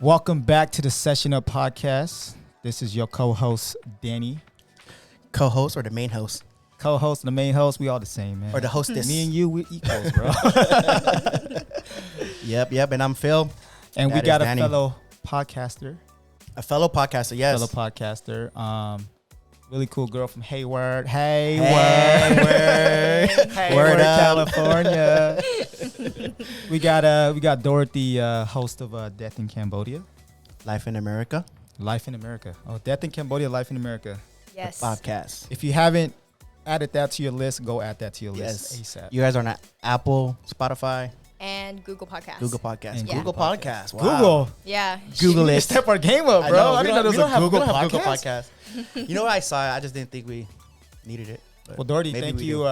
Welcome back to the Session Up Podcast. This is your co-host, Danny. Co-host or the main host? Co-host and the main host, we all the same, man. Or the hostess? Me and you, we equals, bro. Yep. And I'm Phil. And That we got is a Danny. fellow podcaster. A fellow podcaster, yes. Fellow podcaster. Really cool girl from Hayward. Hayward. Hayward, California. we got Dorothy, host of Death in Cambodia. Life in America. Life in America. Oh, Death in Cambodia, Life in America. Yes. Podcast. If you haven't added that to your list, go add that to your Yes. list ASAP. You guys are on Apple, Spotify, And Google Podcasts. Google Podcasts. And Yeah. Google Google Podcasts. Wow. Google. Yeah. Google We need to it. step our game up, bro. I didn't know there was a Google podcast. You know what I saw? I just didn't think we needed it. But Well, Dorothy, maybe thank we you,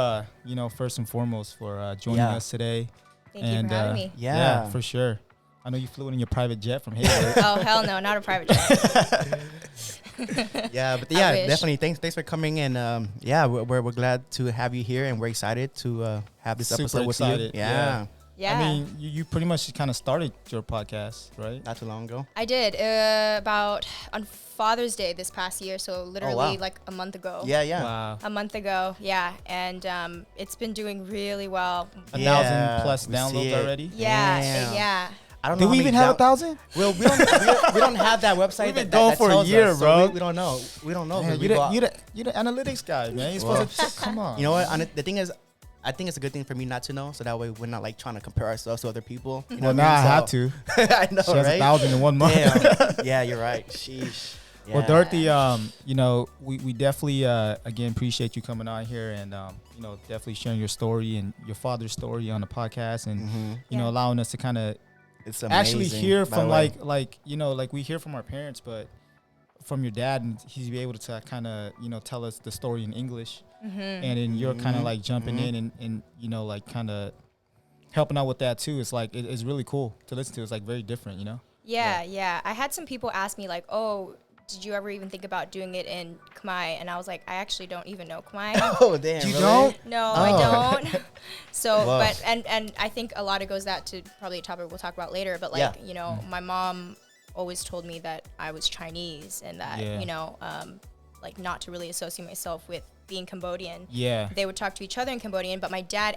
do. first and foremost for joining Yeah. us today. Thank you for having me. Yeah. for sure. I know you flew in your private jet from Hayward. Oh, hell no, not a private jet. Yeah, but I yeah, wish. definitely. Thanks for coming, and we're glad to have you here, and we're excited to have this Super episode with excited, you. Yeah, Yeah. I mean, you pretty much kind of started your podcast, right? not too long ago. I did about on Father's Day this past year, so literally wow. like a month ago. Yeah. Wow. A month ago, yeah. And it's been doing really well. 1,000 plus we see downloads it. already. Yeah, Damn. yeah. I don't know. Did we how even many have 1,000? Well, we don't have that website. We've been that going for a tells year, us, so bro. We don't know. We don't know. Man, but you we go- the analytics guy, man. You're supposed to come on. You know what? The thing is, I think it's a good thing for me not to know, so that way we're not like trying to compare ourselves to other people. You know Well, what now I mean? have So- to. I know, She has right? 1,000 in 1 month. Damn. Yeah, you're right. Sheesh. Well, Yeah. Dorothy, we definitely again appreciate you coming on here and definitely sharing your story and your father's story on the podcast and Mhm. Yeah. allowing us to kind of It's actually amazing, hear by from the way. like we hear from our parents, but from your dad, and he's be able to kind of tell us the story in English, and then you're kind of Mhm. like jumping Mhm. in and like kind of helping out with that too. It's like it's really cool to listen to. It's like very different, Yeah. I had some people ask me like, "Oh, did you ever even think about doing it in Khmer?" And I was like, "I actually don't even know Khmer." Oh damn! You really? don't? No, Oh. I don't. So, Wow. but and I think a lot of goes that to probably a topic we'll talk about later. But like Yeah. my mom always told me that I was Chinese and that Yeah. like not to really associate myself with being Cambodian. Yeah. They would talk to each other in Cambodian, but my dad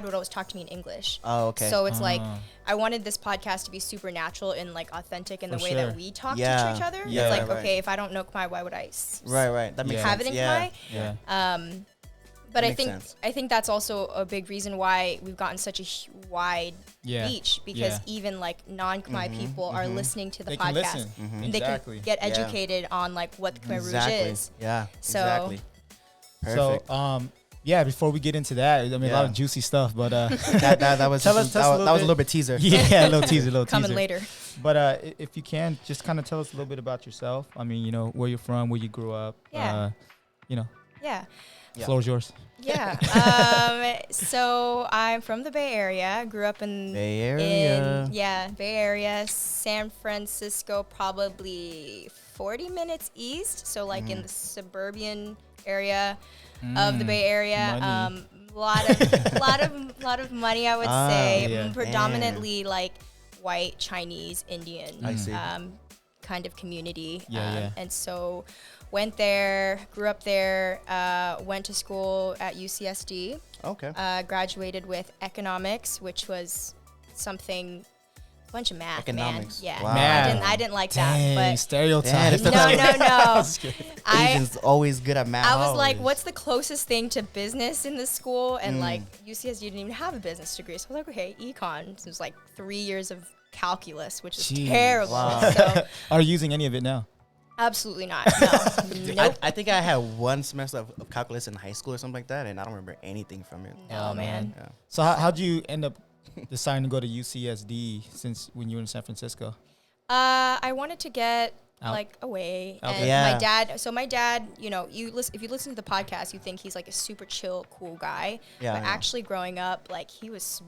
would always talk to me in English. Oh, okay. So it's like Ah. I wanted this podcast to be super natural and like authentic in the For way sure. that we talk Yeah. to each other. Yeah. It's like, Right. okay, if I don't know Khmer, why would I right. That makes Yeah. have sense. it in yeah. Khmer? Yeah. But That I makes think sense. I think that's also a big reason why we've gotten such a wide Yeah. reach, because Yeah. even like non-Khmer people are listening to the They can podcast. listen. And they Exactly. can get Yeah. educated on like what Khmer Rouge Exactly. is. Yeah. So- Exactly. Perfect. So, before we get into that, I mean, a lot Yeah. of juicy stuff, but that was Tell just- us that a was little that was a bit. little bit teaser. yeah, a little teaser, Coming later. But if you can, just kind of tell us a little bit about yourself. I mean, where you're from, where you grew up. Yeah. Yeah. Yeah. Floor's yours. Yeah. So I'm from the Bay Area. Grew up in Bay Area. Bay Area, San Francisco, probably 40 minutes east. So like in the suburban area of the Bay Area. Money. Lot of money, I would say. yeah. Predominantly like white, Chinese, Indian I see. kind of community. Yeah. And so went there, grew up there, went to school at UCSD, Okay. graduated with economics, which was something, a bunch of math, Economics. man. Yeah, Wow. Math. I didn't like Dang, that, stereotypes. Damn, but no. I Asians always good at math. I was like, Always. what's the closest thing to business in this school? And like UCSD didn't even have a business degree. So I was like, okay, econ. So it was like 3 years of calculus, which is Jeez. terrible. Wow. So Are you using any of it now? absolutely not. No. Nope. I think I had one semester of calculus in high school or something like that, and I don't remember anything from it. No, man. Yeah. So how'd you end up deciding to go to UCSD since when you were in San Francisco? I wanted to get Out. like away, Out and there. Yeah. my dad, if you listen to the podcast, you think he's like a super chill, cool guy. Yeah, But yeah. actually growing up, like he was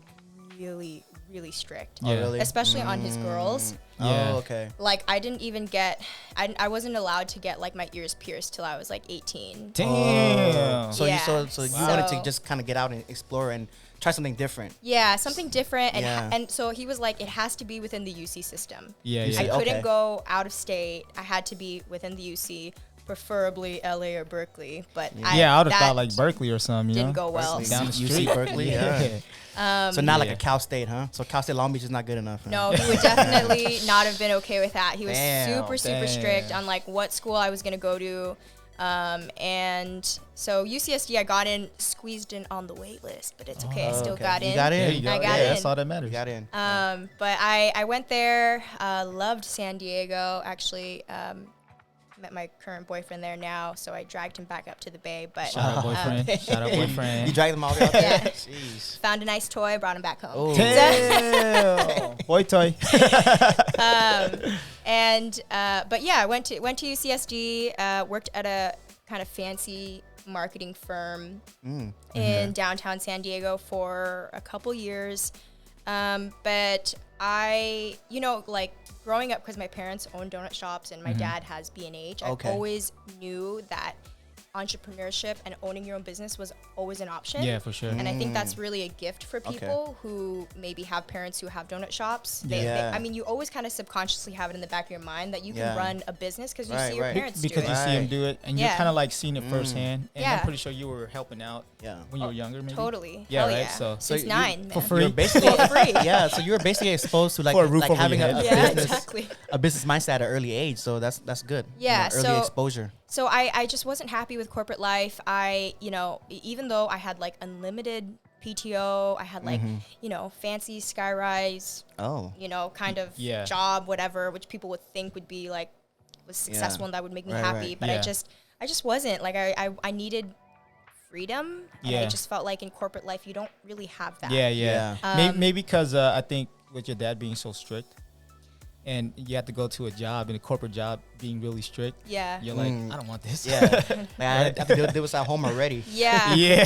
really, really strict. Yeah. Oh, really? Especially on his girls. Yeah. Oh, okay. Like I didn't even get, I wasn't allowed to get like my ears pierced till I was like 18. Damn. So Yeah. you wanted to just kind of get out and explore and try something different. Yeah, something different. And Yeah. and so he was like, it has to be within the UC system. Yeah, You yeah. see, I couldn't okay. go out of state. I had to be within the UC, preferably LA or Berkeley. But I would have that thought like Berkeley or something. You didn't know? go well. Berkeley. Down the UC street. Berkeley, yeah. So not like a Cal State, huh? So Cal State Long Beach is not good enough. Huh? No, he would definitely not have been okay with that. He was Damn. super strict on like what school I was gonna go to. And so UCSD, I got in, squeezed in on the wait list, but it's okay. I still okay. got You in. got in. There you go. I got yeah, in. that's all that matters. You got in. But I went there, loved San Diego. Actually, met my current boyfriend there now, so I dragged him back up to the Bay. But Shout out boyfriend. Shout out boyfriend. You dragged them all the way out there? Yeah. Jeez. found a nice toy, brought him back home. Oh. Damn. Boy toy. But yeah, I went to UCSD, worked at a kind of fancy marketing firm in downtown San Diego for a couple years. But I, like growing up, because my parents own donut shops and my dad has B&H, Okay. I always knew that entrepreneurship and owning your own business was always an option. Yeah, for sure. And I think that's really a gift for people who maybe have parents who have donut shops. Yeah. I mean, you always kind of subconsciously have it in the back of your mind that you can Yeah. run a business because you Right, see your right. parents Because do you it. see him Right. do it, and Yeah. you're kind of like seeing it firsthand. And I'm Yeah. pretty sure you were helping out Yeah. when you were younger, maybe. Totally. Yeah, Hell right? yeah. So Since you- 9, for man. free. You're basically For free. Yeah, so you were basically exposed to like For a roof over having your a head. Yeah, business, exactly. a business mindset at an early age. So that's good. Yeah, early so- exposure. So I just wasn't happy with corporate life. Even though I had like unlimited PTO, I had like, fancy skyrise, Oh, kind of Yeah. job, whatever, which people would think would be like, was successful and that would make me Right, happy. right. But Yeah. I just wasn't. Like I needed freedom. And I Yeah. just felt like in corporate life, you don't really have that. Yeah. Yeah. Maybe because I think with your dad being so strict, and you have to go to a job, and a corporate job being really strict, Yeah. you're like, I don't want this. Yeah. Like, I have to do this at home already. Yeah. Yeah.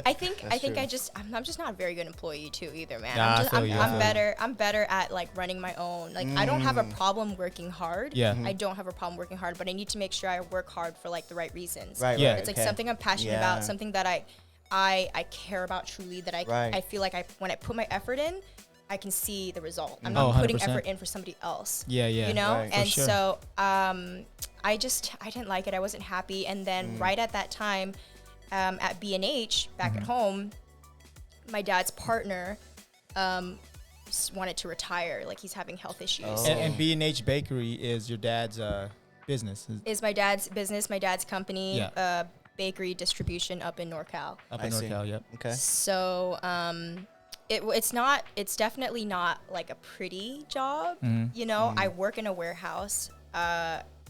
I think That's true. I'm just not a very good employee too either, man. Nah, I feel you, I feel I'm better at like running my own. Like I don't have a problem working hard. Yeah. I don't have a problem working hard, but I need to make sure I work hard for like the right reasons. Right. Yeah. Right. It's like okay. something I'm passionate Yeah. about, something that I care about truly, that Right. I feel like when I put my effort in, I can see the result. I'm Oh, not putting 100%. effort in for somebody else. Yeah. You know? Right. For And sure. so I didn't like it. I wasn't happy. And then right at that time, at B&H back at home, my dad's partner wanted to retire. Like he's having health issues. Oh. And B&H Bakery is your dad's business. Is my dad's business, my dad's company, Yeah. bakery distribution up in NorCal. Up I in see. NorCal, yep. Okay. So it's definitely not like a pretty job. I work in a warehouse.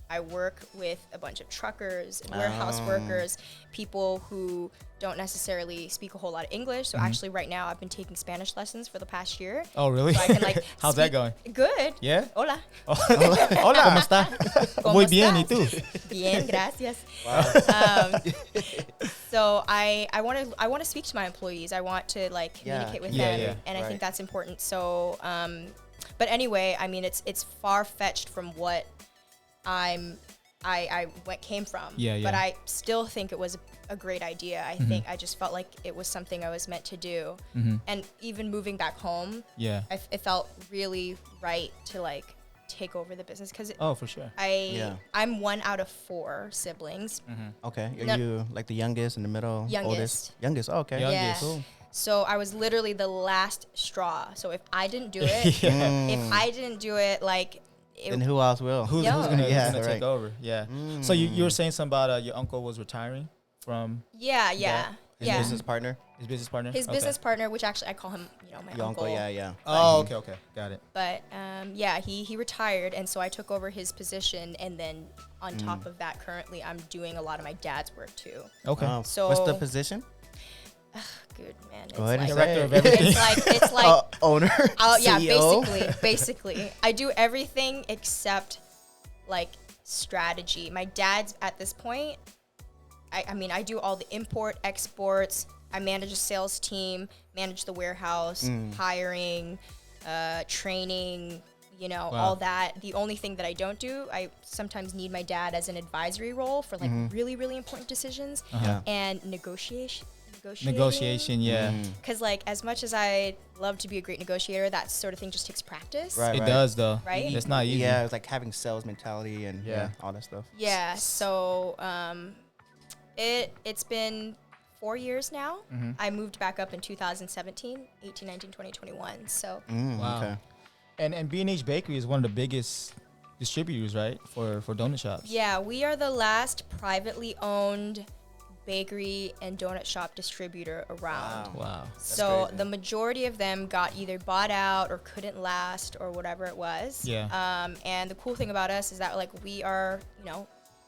I work with a bunch of truckers and warehouse workers, people who don't necessarily speak a whole lot of English. So actually right now I've been taking Spanish lessons for the past year. Oh, really? So I can like How's that speak- going? Good. Yeah? Hola. Hola. ¿Cómo está? ¿Cómo Muy bien, ¿y estás? tú? Bien, gracias. So I want to speak to my employees. I want to like communicate with Yeah, them, yeah. and I Right. think that's important. So, but anyway, I mean, it's far fetched from what came from. Yeah, yeah. But I still think it was a great idea. I think I just felt like it was something I was meant to do. And even moving back home, Yeah. it felt really right to like take over the business because Oh, for sure. I'm one out of 4 siblings. Okay. Are No- you like the youngest, in the middle, Youngest. oldest? Youngest. Oh, okay. Youngest. Yeah. Cool. So I was literally the last straw. So if I didn't do it, like Then who else will? Who's Yo. gonna, Yeah, who's gonna right. take over? Yeah. So you were saying something about your uncle was retiring from yeah. His business partner? his business partner? His Okay. business partner, which actually I call him, my Your uncle. uncle, yeah. Oh, okay. Got it. But he retired, and so I took over his position, and then on top of that, currently I'm doing a lot of my dad's work too. Okay. Oh, So- what's the position? Good man. Go ahead and It's say Director it. of everything. it's like Owner? yeah, CEO? basically. I do everything except like strategy. My dad's at this point, I do all the import, exports. I manage a sales team, manage the warehouse, hiring, training, Wow. all that. The only thing that I don't do, I sometimes need my dad as an advisory role for like really, really important decisions and negotiating. Yeah. Because like as much as I love to be a great negotiator, that sort of thing just takes practice. Right. It does though. Right? It's not easy. Yeah, it's like having sales mentality and all that stuff. Yeah. So it's been 4 years now. I moved back up in 2017, 18, 19, 20, 21. So Wow. Okay. And B&H Bakery is one of the biggest distributors, right, for donut shops. yeah, we are the last privately owned bakery and donut shop distributor around. Wow. So crazy. the majority of them got either bought out or couldn't last or whatever it was. Yeah. And the cool thing about us is that like we are,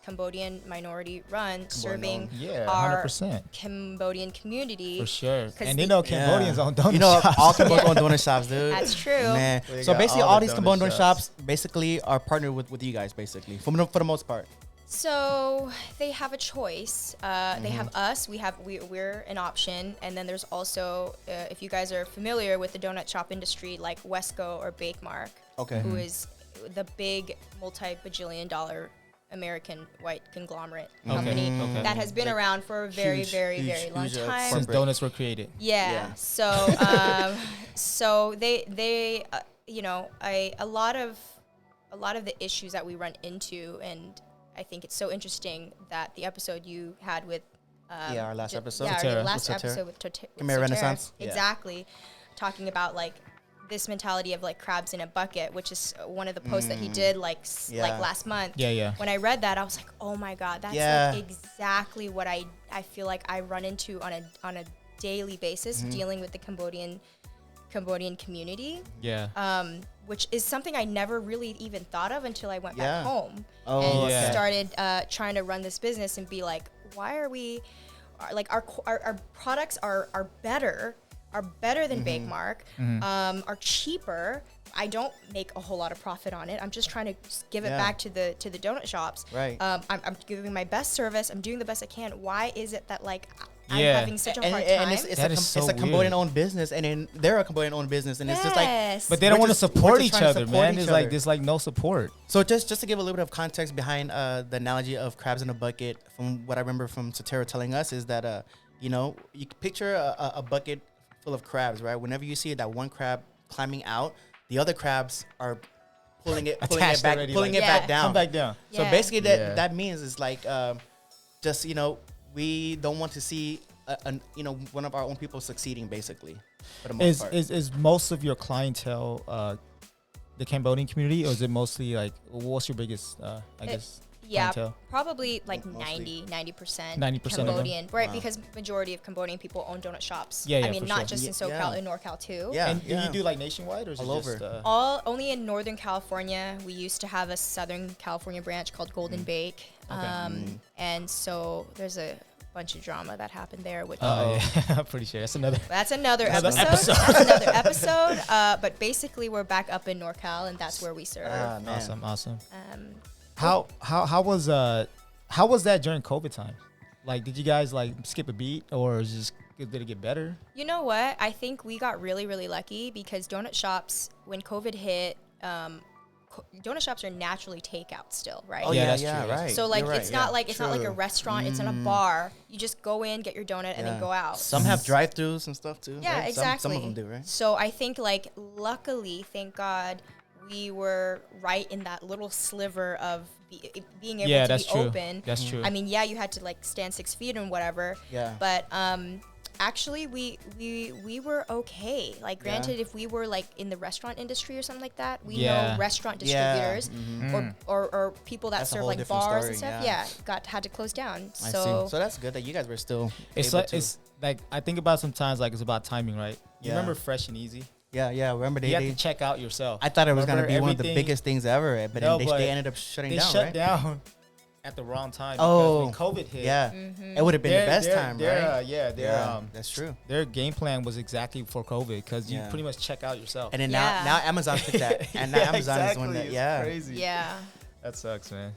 Cambodian minority run, serving Yeah, our 100%. Cambodian community. For sure. 'Cause And Cambodians own donut shops. all Cambodian donut shops, dude. That's true. Man. They So got basically, all all the these donut Cambodian donut shops. shops basically are partnered with you guys, basically, for the most part. So they have a choice. They have us. We're an option, and then there's also if you guys are familiar with the donut shop industry, like Wesco or Bakemark, Okay. who is the big multi-bajillion-dollar American white conglomerate company Okay. that has been around for a very, huge, very, huge, very long huge, time. Since corporate. donuts were created. Yeah. Yeah. So, so they, a lot of the issues that we run into, and I think it's so interesting that the episode you had with, Our last episode. yeah, Totera. our last With Totera. episode with Khmer Totera. Renaissance. Yeah. Exactly, talking about like this mentality of like crabs in a bucket, which is one of the posts that he did like Yeah. last month. Yeah. When I read that, I was like, oh my god, that's Yeah. like exactly what I feel like I run into on a daily basis dealing with the Cambodian community, which is something I never really even thought of until I went Yeah. back home Oh, and okay. started trying to run this business and be like, why are we like our products are better than Bakemark, are cheaper. I don't make a whole lot of profit on it. I'm just trying to just give it Yeah. back to the donut shops. Right. I'm giving my best service. I'm doing the best I can. Why is it that like I'm Yeah. having such a And, hard and time? it's That is so a weird. Cambodian-owned business, and then they're a Cambodian-owned business, and it's just like. Yes. But they don't We're want to just- we're support just each trying to other, support man. each There's like no support. So just to give a little bit of context behind the analogy of crabs in a bucket, from what I remember from Totera telling us, is that you can picture a bucket full of crabs, right? Whenever you see that one crab climbing out, the other crabs are pulling it Attached back, already, pulling like, it Yeah. back down. Come back down. So Yeah. basically, Yeah. that means is like just we don't want to see one of our own people succeeding, basically, for the most part. Is most of your clientele the Cambodian community, or is it mostly like what's your biggest I guess Yeah, clientele? probably like Mostly. 90% 90% of them? Cambodian, right? Wow. Because majority of Cambodian people own donut shops. Yeah, I yeah, mean, for not sure. just in SoCal, Yeah. in NorCal too. Yeah, And do you do like nationwide or is All it just over. Only in Northern California. We used to have a Southern California branch called Golden Bake. Okay. And so there's a bunch of drama that happened there, which yeah. I'm pretty sure that's another. that's another Another episode. That's another episode. But basically, we're back up in NorCal, and that's where we serve. Ah, man. Awesome. Um, How was that during COVID time? Like, did you guys like skip a beat, or did it get better? You know what? I think we got really, really lucky because donut shops, when COVID hit, donut shops are naturally takeout still, right? Oh Yeah, yeah, that's yeah, true. right. So like You're right, it's not yeah. like it's not like a True. restaurant, it's in a bar. You just go in, get your donut, and then Yeah. go out. Some have drive-throughs and stuff too. Yeah, right? exactly. Some of them do, right? So I think like luckily, thank God, we were right in that little sliver of being able Yeah, to that's be true. open. That's true. I mean, yeah, you had to like stand 6 feet and whatever. Yeah. But actually, we were okay. Like, granted, if we were like in the restaurant industry or something like that, we Yeah. know restaurant Yeah. distributors Mm. or people that That's a serve whole like different bars story, and stuff. yeah. Had to close down. I So see. So that's good that you guys were still. It's able like to. it's like I think about sometimes like it's about timing, right? You Yeah. remember Fresh and Easy? Yeah. Remember You have they to check out yourself. I thought it was gonna Remember be one of the everything- biggest things ever, but No, then but they ended up shutting They down, shut right? down at the wrong time. Oh, because when COVID hit. Yeah, Mm-hmm. it would have been the best time, right? That's true. Their game plan was exactly for COVID because you Yeah. pretty much check out yourself. And then Yeah. now Amazon took that, and now Amazon is one that It's crazy. yeah. That sucks, man.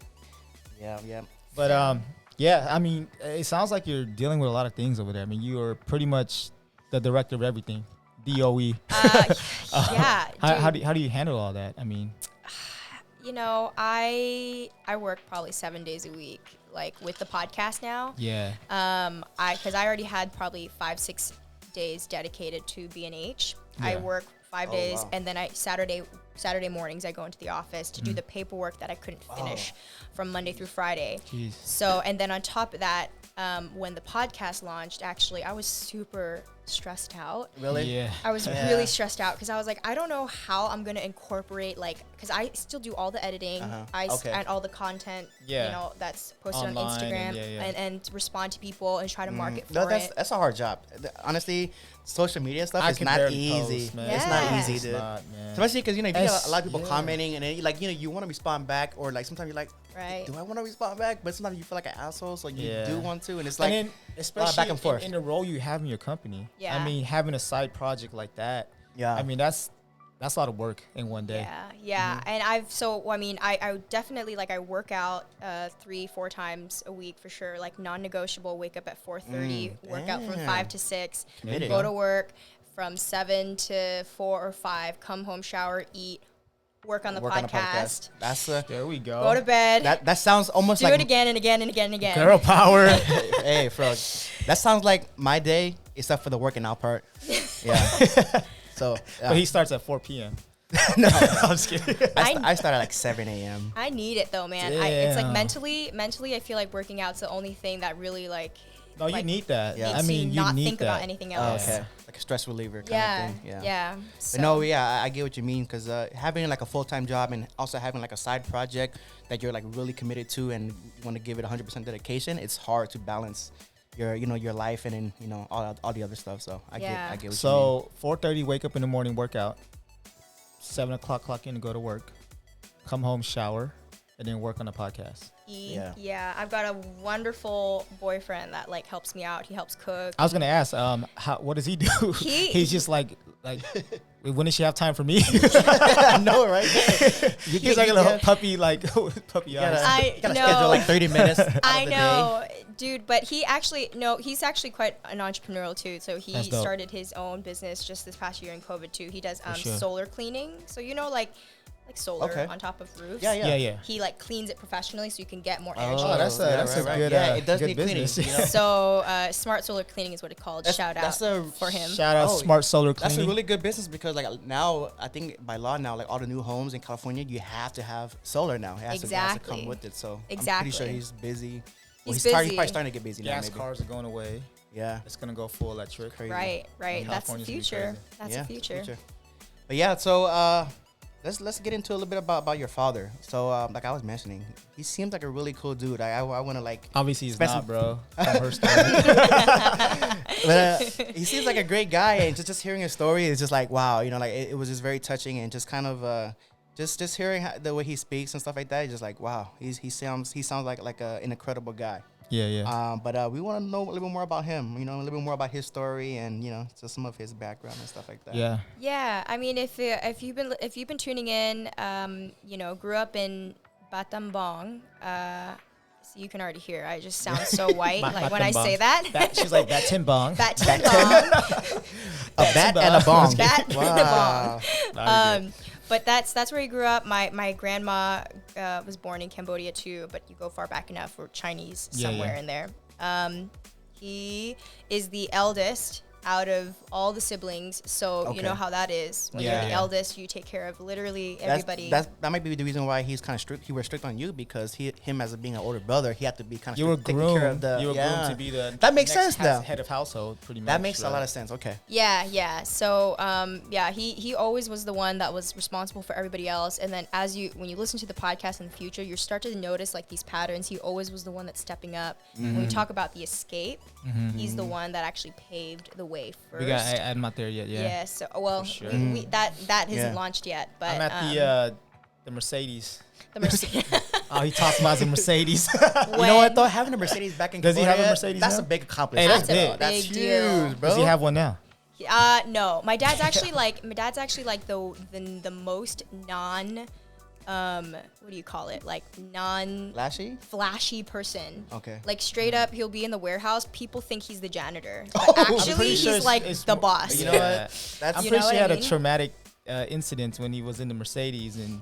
yeah. But yeah, I mean, it sounds like you're dealing with a lot of things over there. I mean, you are pretty much the director of everything, DOE. Yeah. How do you handle all that? I mean, you know, I work probably 7 days a week, like with the podcast now. yeah. Because I already had probably 5-6 days dedicated to B&H. I Yeah. work 5 days, wow. and then Saturday mornings I go into the office to do the paperwork that I couldn't finish from Monday through Friday. Jeez. So, and then on top of that, when the podcast launched, actually, I was super stressed out. Really? Yeah. I was really stressed out because I was like, I don't know how I'm gonna incorporate, like, because I still do all the editing, Okay. and all the content, Yeah. you know, that's posted Online on Instagram, and and respond to people and try to market No, for it. that's a hard job. Honestly, social media stuff I is can not barely easy. post, man. It's Yeah. not easy, It's dude. not, man. Especially because, you know, if you get a lot of people Yeah. commenting, and then, like, you know, you want to respond back, or like sometimes you're like, Right. do I want to respond back? But sometimes you feel like an asshole, so you Yeah. do want to, and it's like, And then, especially back and forth. in the role you have in your company. Yeah. I mean, having a side project like that. yeah. I mean, that's a lot of work in one day. Yeah. And I definitely, like, I work out 3-4 times a week for sure, like non-negotiable. Wake up at 4:30, work out from damn. 5 to 6, Committed. go to work from 7 to 4 or 5, come home, shower, eat, work on the Work on a podcast, That's There we go. go to bed, that sounds almost do like it again and again and again and again. Girl power. hey, bro, that sounds like my day, except for the working out part. Yeah. So, But he starts at 4 p.m. no, I'm just kidding. I start at like 7 a.m. I need it though, man. It's like Damn. mentally, I feel like working out's the only thing that really, like, No, you like, need that. Yeah. I makes mean, you you not need think that. about anything else. Okay, like a stress reliever kind Yeah, of thing. yeah. But So, no, yeah, I get what you mean, because having like a full-time job and also having like a side project that you're like really committed to and you want to give it 100% dedication, it's hard to balance your life and then, you know, all the other stuff. So I get what you mean. So 4:30, wake up in the morning, workout. 7 o'clock, clock in to go to work. Come home, shower, and then work on the podcast. Yeah. I've got a wonderful boyfriend that, like, helps me out. He helps cook. I was gonna ask, what does he do? He's just like, when does she have time for me? I know, right? He's like a little puppy, puppy You eyes. I gotta know. schedule like 30 minutes. I out of the know, day. dude, but he's actually quite an entrepreneurial too. So he That's dope. started his own business just this past year in COVID too. He does sure. solar cleaning. So, you know, like solar Okay. on top of roofs. Yeah. He, like, cleans it professionally so you can get more energy. Oh, that's a good, yeah, it does good need cleaning. business. You know? So smart solar cleaning is what it's called. Shout out for him. Shout out Oh, Smart Solar That's Cleaning. a really good business, because like now I think by law now, like all the new homes in California, you have to have solar now. It has to Exactly. come with it. So Exactly. I'm pretty sure he's busy. Well, He's he's probably busy. starting to get busy now. Gas Maybe. cars are going away. Yeah. It's gonna go full electric. Crazy. Right. That's the California's gonna be future. crazy. That's Yeah, the future. But yeah, so let's get into a little bit about your father. So like I was mentioning, he seems like a really cool dude. I want to like. Obviously, he's Spend not, some- bro. From her story. But he seems like a great guy, and just hearing his story is just like wow, you know, like it was just very touching, and just kind of just hearing the way he speaks and stuff like that, is just like wow, he sounds like an incredible guy. Yeah. But we want to know a little bit more about him, you know, a little bit more about his story, and you know, just some of his background and stuff like that. Yeah. Yeah, I mean, if you've been tuning in, you know, grew up in Battambang. So you can already hear I just sound so white, like when I say that. She's like that timbang. Battambang. A bat and a bong. Bat and a Wow. But that's where he grew up. My grandma was born in Cambodia too, but you go far back enough, we're Chinese somewhere in there. He is the eldest out of all the siblings, so you know how that is. When you're the eldest, you take care of literally everybody. That might be the reason why he's kind of strict. He was strict on you, because him as being an older brother, he had to be kind of You were taking care of groomed. the. You were groomed to be the That makes next sense, though. head of household, pretty much. That makes a right? lot of sense. Okay. Yeah. So, he always was the one that was responsible for everybody else. And then when you listen to the podcast in the future, you start to notice like these patterns. He always was the one that's stepping up. When we talk about the escape, he's the one that actually paved the way first. I'm not there yet. Yeah. Yeah. So, well, sure. that hasn't launched yet. But I'm at the Mercedes. the Mercedes. Oh, he talks about the Mercedes. You know what though? Having a Mercedes back in Does he Cambodia, have a Mercedes that's now? a big accomplishment. Hey, that's That's a big. That's big deal. huge, bro. Does he have one now? No, my dad's actually like the most what do you call it? Like flashy person. Okay. Like straight up, he'll be in the warehouse. People think he's the janitor, but Oh, actually he's like the boss. You know what? I'm pretty sure he had a traumatic incident when he was in the Mercedes and.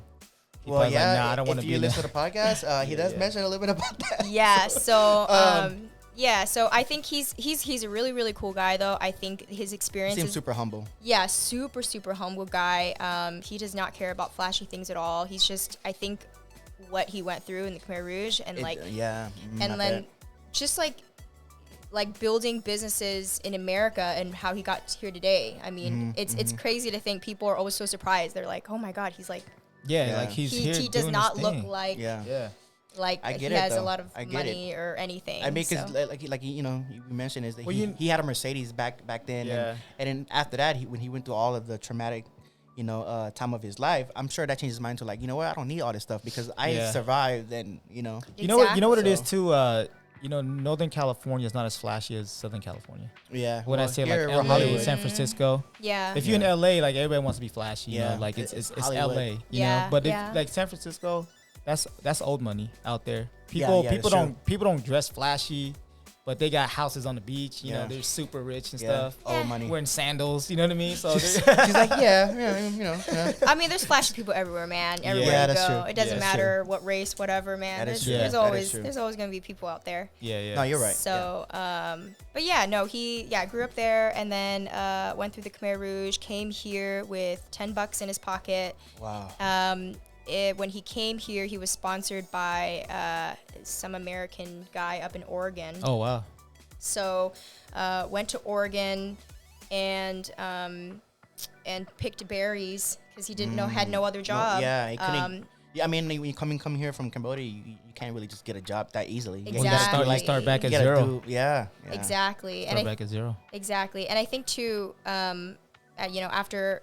Well, yeah. Like, nah, I don't want to be. If you listen to the podcast, he does mention a little bit about that. Yeah. So, so I think he's a really, really cool guy, though. I think his experience seems super humble. Yeah, super, super humble guy. He does not care about flashy things at all. He's just, I think, what he went through in the Khmer Rouge and and then just like building businesses in America and how he got here today. I mean, it's crazy to think people are always so surprised. They're like, oh my God, he's like, like he's here. He does not look like like I get he has it, a lot of money or anything. I mean, because like you know, you mentioned is that he had a Mercedes back then, and then after that, when he went through all of the traumatic, time of his life, I'm sure that changed his mind to like, you know what, I don't need all this stuff because I survived, and you know what it is too. Northern California is not as flashy as Southern California. Yeah. When I say like LA, Hollywood, San Francisco. Yeah. If you're in LA, like everybody wants to be flashy. You know, like it's LA. You know, but if, like San Francisco, that's old money out there. People don't dress flashy, but they got houses on the beach. You know, they're super rich and stuff. Old money. Wearing sandals. You know what I mean? So she's like, I mean, there's flashy people everywhere, man. Everywhere you go, true. it doesn't matter what race, whatever, man. There's always gonna be people out there. No, you're right. So, but yeah, no, he grew up there and then went through the Khmer Rouge, came here with $10 in his pocket. Wow. When he came here, he was sponsored by some American guy up in Oregon. Oh, wow. So went to Oregon and picked berries because he didn't had no other job. He couldn't. I mean, when you come here from Cambodia, you can't really just get a job that easily. Exactly. You start back at zero. Exactly. Start back at zero. Exactly. And I think too, after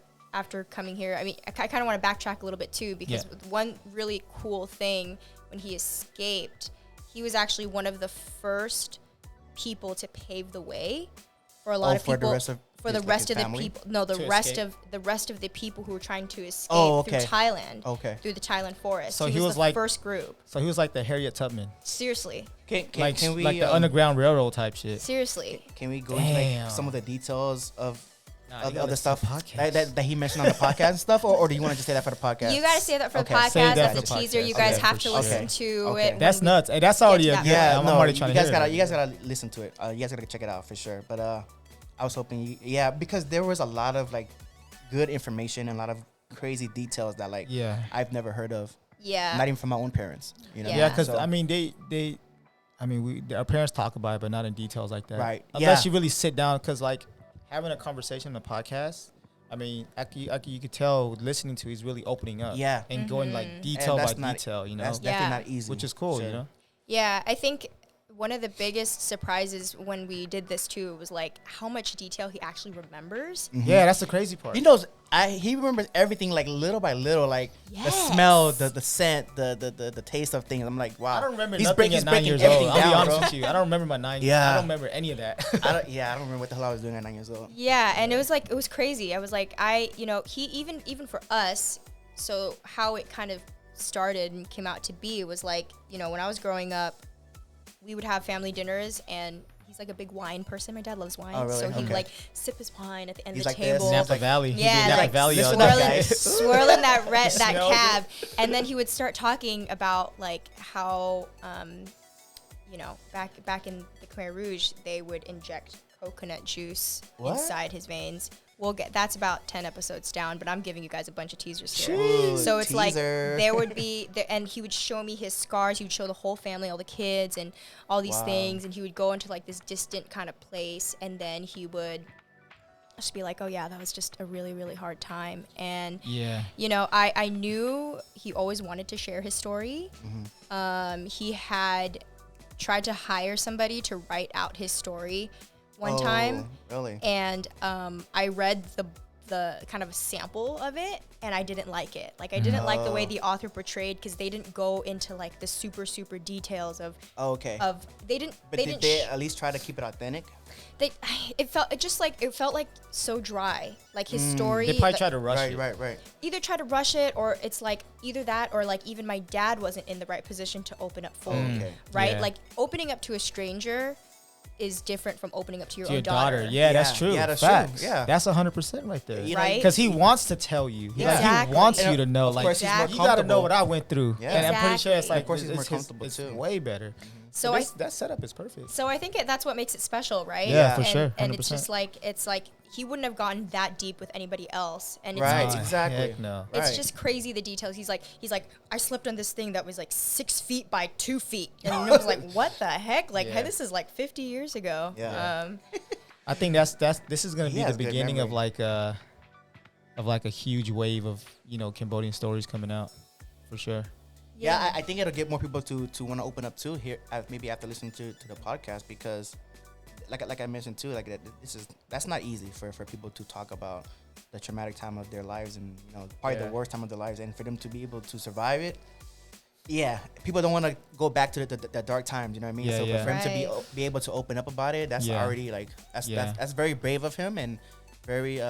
coming here, I mean, I kind of want to backtrack a little bit too, because one really cool thing when he escaped, he was actually one of the first people to pave the way for a lot of people. For the rest of the people, the rest of the people who were trying to escape through Thailand, through the Thailand forest. So he was the first group. So he was like the Harriet Tubman. Seriously. Can we like the Underground Railroad type shit? Seriously. Can we go into like some of the details of other stuff that he mentioned on the podcast and stuff, or do you want to just say that for the podcast? You got to say that for the podcast. That's a teaser. You guys have to listen to it. That's nuts. Hey, that's already I'm already trying to hear it. You guys gotta listen to it. You guys gotta check it out for sure. But I was hoping, because there was a lot of like good information and a lot of crazy details that like I've never heard of. Yeah. Not even from my own parents. Yeah, because I mean our parents talk about it, but not in details like that. Right. Unless you really sit down, because like having a conversation on the podcast, I mean, you could tell listening to, he's really opening up. Yeah. And going like detail by detail, That's definitely not easy. Which is cool, Yeah, I think one of the biggest surprises when we did this too was like how much detail he actually remembers. Mm-hmm. Yeah, that's the crazy part. He knows. He remembers everything like little by little, like the smell, the scent, the taste of things. I'm like, wow. I don't remember nothing at 9 years old. I'll be honest with you. I don't remember my 9 years. I don't remember any of that. I don't remember what the hell I was doing at 9 years old. Yeah, and it was crazy. I was like, he even for us. So how it kind of started and came out to be was like, when I was growing up, we would have family dinners, and he's like a big wine person. My dad loves wine, so he would like sip his wine at the end of the table. Napa Valley. Yeah, Napa Valley swirling that cab, and then he would start talking about like how, back in the Khmer Rouge, they would inject coconut juice inside his veins. That's about 10 episodes down, but I'm giving you guys a bunch of teasers here. So it's like there would be, and he would show me his scars. He would show the whole family, all the kids, and all these things. And he would go into like this distant kind of place, and then he would just be like, "Oh yeah, that was just a really, really hard time." And I knew he always wanted to share his story. Mm-hmm. He had tried to hire somebody to write out his story one time. Really? And I read the kind of sample of it, and I didn't like it. Like I didn't like the way the author portrayed, because they didn't go into like the super details of. Oh, okay. Of they didn't. But did they at least try to keep it authentic? It felt like so dry. Like his story. They probably tried to rush it. Right. Either try to rush it, or it's like either that, or like even my dad wasn't in the right position to open up fully. Okay. Right? Yeah. Like opening up to a stranger is different from opening up to your To own your daughter. daughter. Yeah, that's true. Yeah, that's Facts. true. Yeah. That's 100% right there. You know, Right? Because he wants to tell you. Yeah. Exactly. He wants And you to know. of Like, course he's more Exactly. you got to know comfortable. what I went through. Yeah. And I'm pretty sure it's Exactly. like, Of course he's more it's comfortable, it's too. way better. So that setup is perfect. So I think that's what makes it special, right? Yeah, for and, sure, And it's 100%. just like he wouldn't have gotten that deep with anybody else. And it's, Right. it's, Exactly. Heck no. it's Right. just crazy, the details. He's like, I slipped on this thing that was like 6 feet by 2 feet, and I was like, what the heck? Like, Yeah. hey, this is like 50 years ago. Yeah. I think this is gonna He be has the good beginning of memory. like a huge wave of Cambodian stories coming out, for sure. Yeah, I think it'll get more people to want to open up too here, maybe after listening to the podcast, because like I mentioned too, like that's not easy for people to talk about the traumatic time of their lives, and probably the worst time of their lives, and for them to be able to survive it. Yeah, people don't want to go back to the dark times, you know what I mean? Yeah, so yeah. for him Right. to be able to open up about it, that's Yeah. already like that's Yeah. that's very brave of him, and very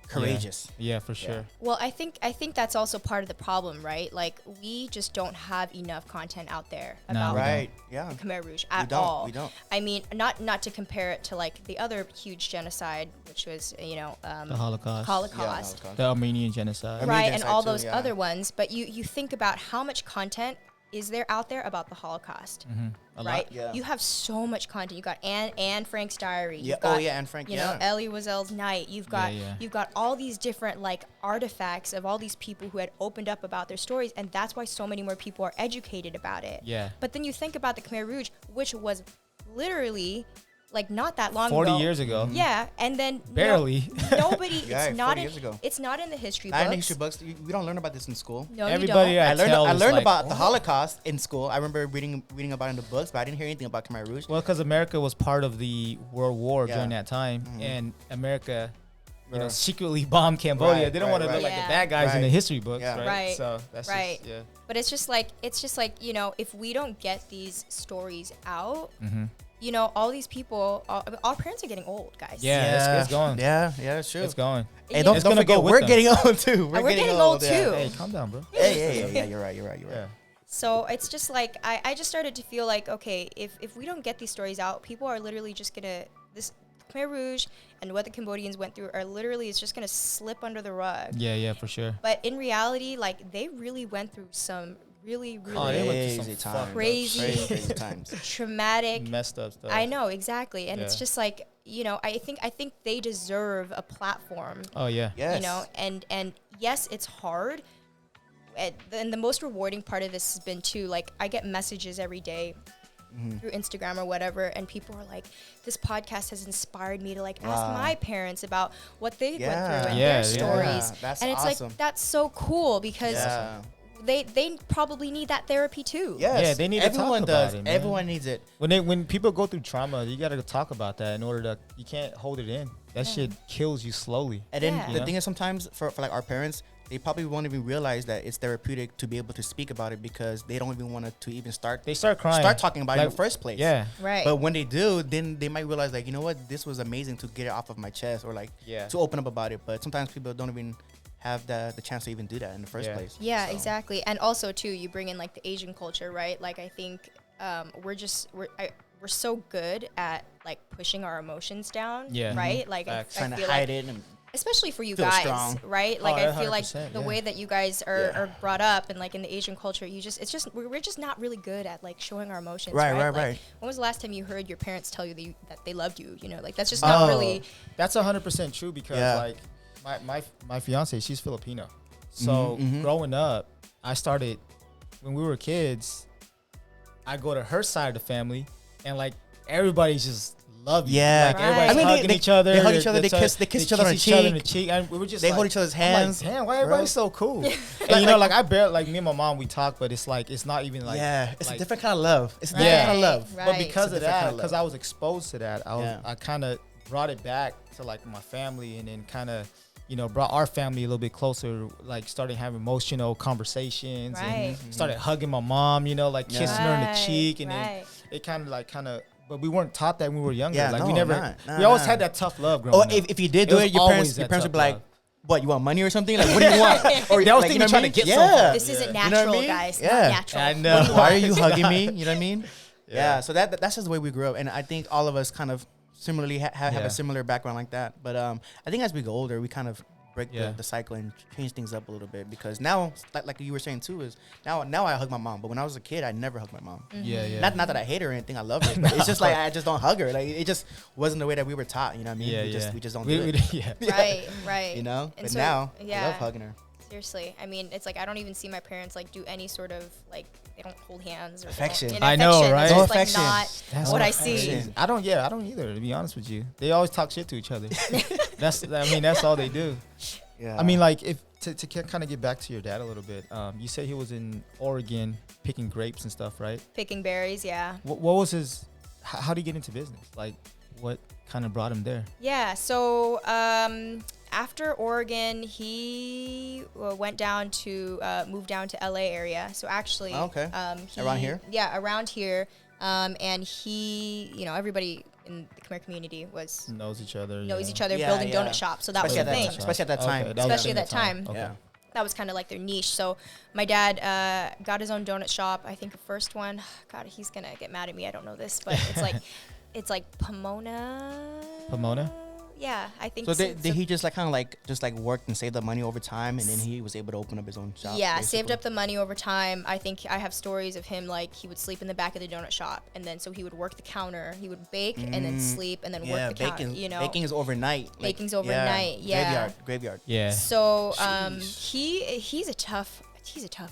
courageous. Yeah, for sure. Well, I think that's also part of the problem, right? Like, we just don't have enough content out there No, about we don't. Right. Yeah. Khmer Rouge We at don't, all. we don't. I mean, not to compare it to like the other huge genocide, which was The Holocaust. Yeah, Holocaust. Holocaust. The Armenian genocide. Armenian Right, and genocide all too, those yeah. other ones. But you think about how much content is there out there about the Holocaust, A lot. right? Yeah. You have so much content. You got Anne Frank's diary. Yeah. You've got, Anne Frank. you Yeah. know, Elie Wiesel's night. You've got Yeah. you've got all these different like artifacts of all these people who had opened up about their stories, and that's why so many more people are educated about it. Yeah. But then you think about the Khmer Rouge, which was literally like not that long 40 ago. years ago. Yeah, and then Barely. nobody. Yeah, It's not 40 in. years ago. It's not in the history Not books. in the history books. We don't learn about this in school. No, Everybody you don't. I tell I is learned like, about the "Oh." Holocaust in school. I remember reading about it in the books, but I didn't hear anything about Khmer Rouge. Well, because America was part of the World War Yeah. during that time, Mhm. and America, Yeah. secretly bombed Cambodia. Right, they don't right, want to right. look like Yeah. the bad guys in the Right. history books, Yeah. right? Right. So that's Right. just, yeah. But it's just like if we don't get these stories out, Mm-hmm. all these people, our parents are getting old, guys. Yeah. It's going. Yeah, it's true. It's going. Hey, You don't, know? It's don't gonna forget, go with we're them. getting old too. We're getting old, too. Yeah. Hey, calm down, bro. Hey, you're right. Yeah. So it's just like I just started to feel like, okay, if we don't get these stories out, people are literally just gonna this Khmer Rouge and what the Cambodians went through are literally it's just gonna slip under the rug. Yeah, for sure. But in reality, like they really went through some really Oh, they went through Crazy some times. crazy- Crazy times. traumatic. Messed up stuff. I know exactly, and it's Yeah. just like I think they deserve a platform. Oh yeah. Yes. And yes, it's hard. And the most rewarding part of this has been too, like I get messages every day through Instagram or whatever, and people are like, this podcast has inspired me to like ask Wow. my parents about what they went Yeah. through and Yeah, their yeah. stories. That's and it's awesome. like that's so cool because Yeah. they probably need that therapy too. Yes. Yeah, they need to talk Everyone about does. it, man. Everyone needs it. When people go through trauma, you gotta talk about that in order to. You can't hold it in. That shit kills you slowly. And then Yeah. the Yeah. thing is, sometimes for like our parents, they probably won't even realize that it's therapeutic to be able to speak about it because they don't even want to even start They start crying. talking about it in the first place. Yeah. Right. But when they do, then they might realize like, you know what, this was amazing to get it off of my chest, or like Yeah. to open up about it. But sometimes people don't even have the chance to even do that in the first Yeah. place. Yeah, So, exactly. And also too, you bring in like the Asian culture, right? Like I think we're so good at like pushing our emotions down, Yeah. right? Like I Facts. Trying to feel hide like, it and especially for you feel guys, strong. right? Like Oh, I feel like 100%, the yeah. way that you guys Yeah. are brought up and like in the Asian culture, we're just not really good at like showing our emotions, Right, right? right, Like, right. when was the last time you heard your parents tell you that they loved you? Like that's just not really. That's 100% true because Yeah. like my fiance, she's Filipino. So Mhm. growing up, I started when we were kids. I go to her side of the family, and like everybody's just love you. Yeah. Like Right. everybody's I mean, hugging each other. they hug each other, They're they kiss each other on the each other in the cheek. cheek, and we were just They like, hold each other's I'm like, hands. damn, why bro. everybody's so cool? And like I barely like me and my mom we talk, but it's like it's not even like yeah, it's like, a different kind of love. It's a Right. different kind of love. Right. But because It's a of different kind that, of because love. I was exposed to that, Yeah. I kind of brought it back to like my family, and then kind of you know, brought our family a little bit closer, like started having emotional conversations and started hugging my mom, you know, like kissing her in the cheek. And then it kind of, but we weren't taught that when we were younger. Yeah, like no, we never, we always had that tough love growing up. If you did do it, your parents would be like, what, you want money or something? Like, what do you want? Or they always think you're trying to get something. This isn't natural, guys. Not natural. I know. Why are you hugging me? You know what I mean? Yeah. So that's just the way we grew up. And I think all of us kind of similarly have a similar background like that. But I think as we go older, we kind of break the cycle and change things up a little bit, because now, like you were saying too, is now I hug my mom, but when I was a kid, I never hugged my mom. Not that I hate her or anything, I love her, but it's just like I just don't hug her. Like it just wasn't the way that we were taught. You know what I mean? We just don't do it. Right. You know, and but so, now I love hugging her. Seriously, I mean, it's like I don't even see my parents like do any sort of like, they don't hold hands or affection. I know, right? It's no just, affection. Like, not what I see. I don't either, to be honest with you. They always talk shit to each other. That's all they do. Yeah. I mean, like, if to kind of get back to your dad a little bit, you said he was in Oregon picking grapes and stuff, right? Picking berries, yeah. What was his? How did he get into business? Like, what kind of brought him there? Yeah. So after Oregon, he went down to move down to LA area. So actually, around here. Yeah, around here. And he, you know, everybody in the Khmer community knows each other, building donut shops. So that was the thing. Especially at that time. Especially at that time. Okay. That was kind of like their niche. So my dad got his own donut shop. I think the first one, God, he's going to get mad at me. I don't know this, but it's like Pomona. Pomona? Yeah, I think so. Did he just work and save the money over time, and then he was able to open up his own shop? Yeah, basically saved up the money over time. I think I have stories of him, like, he would sleep in the back of the donut shop, and then so he would work the counter. He would bake and then sleep and then work the counter. You know, baking is overnight. Baking's overnight. Yeah. Graveyard. Yeah. So he's a tough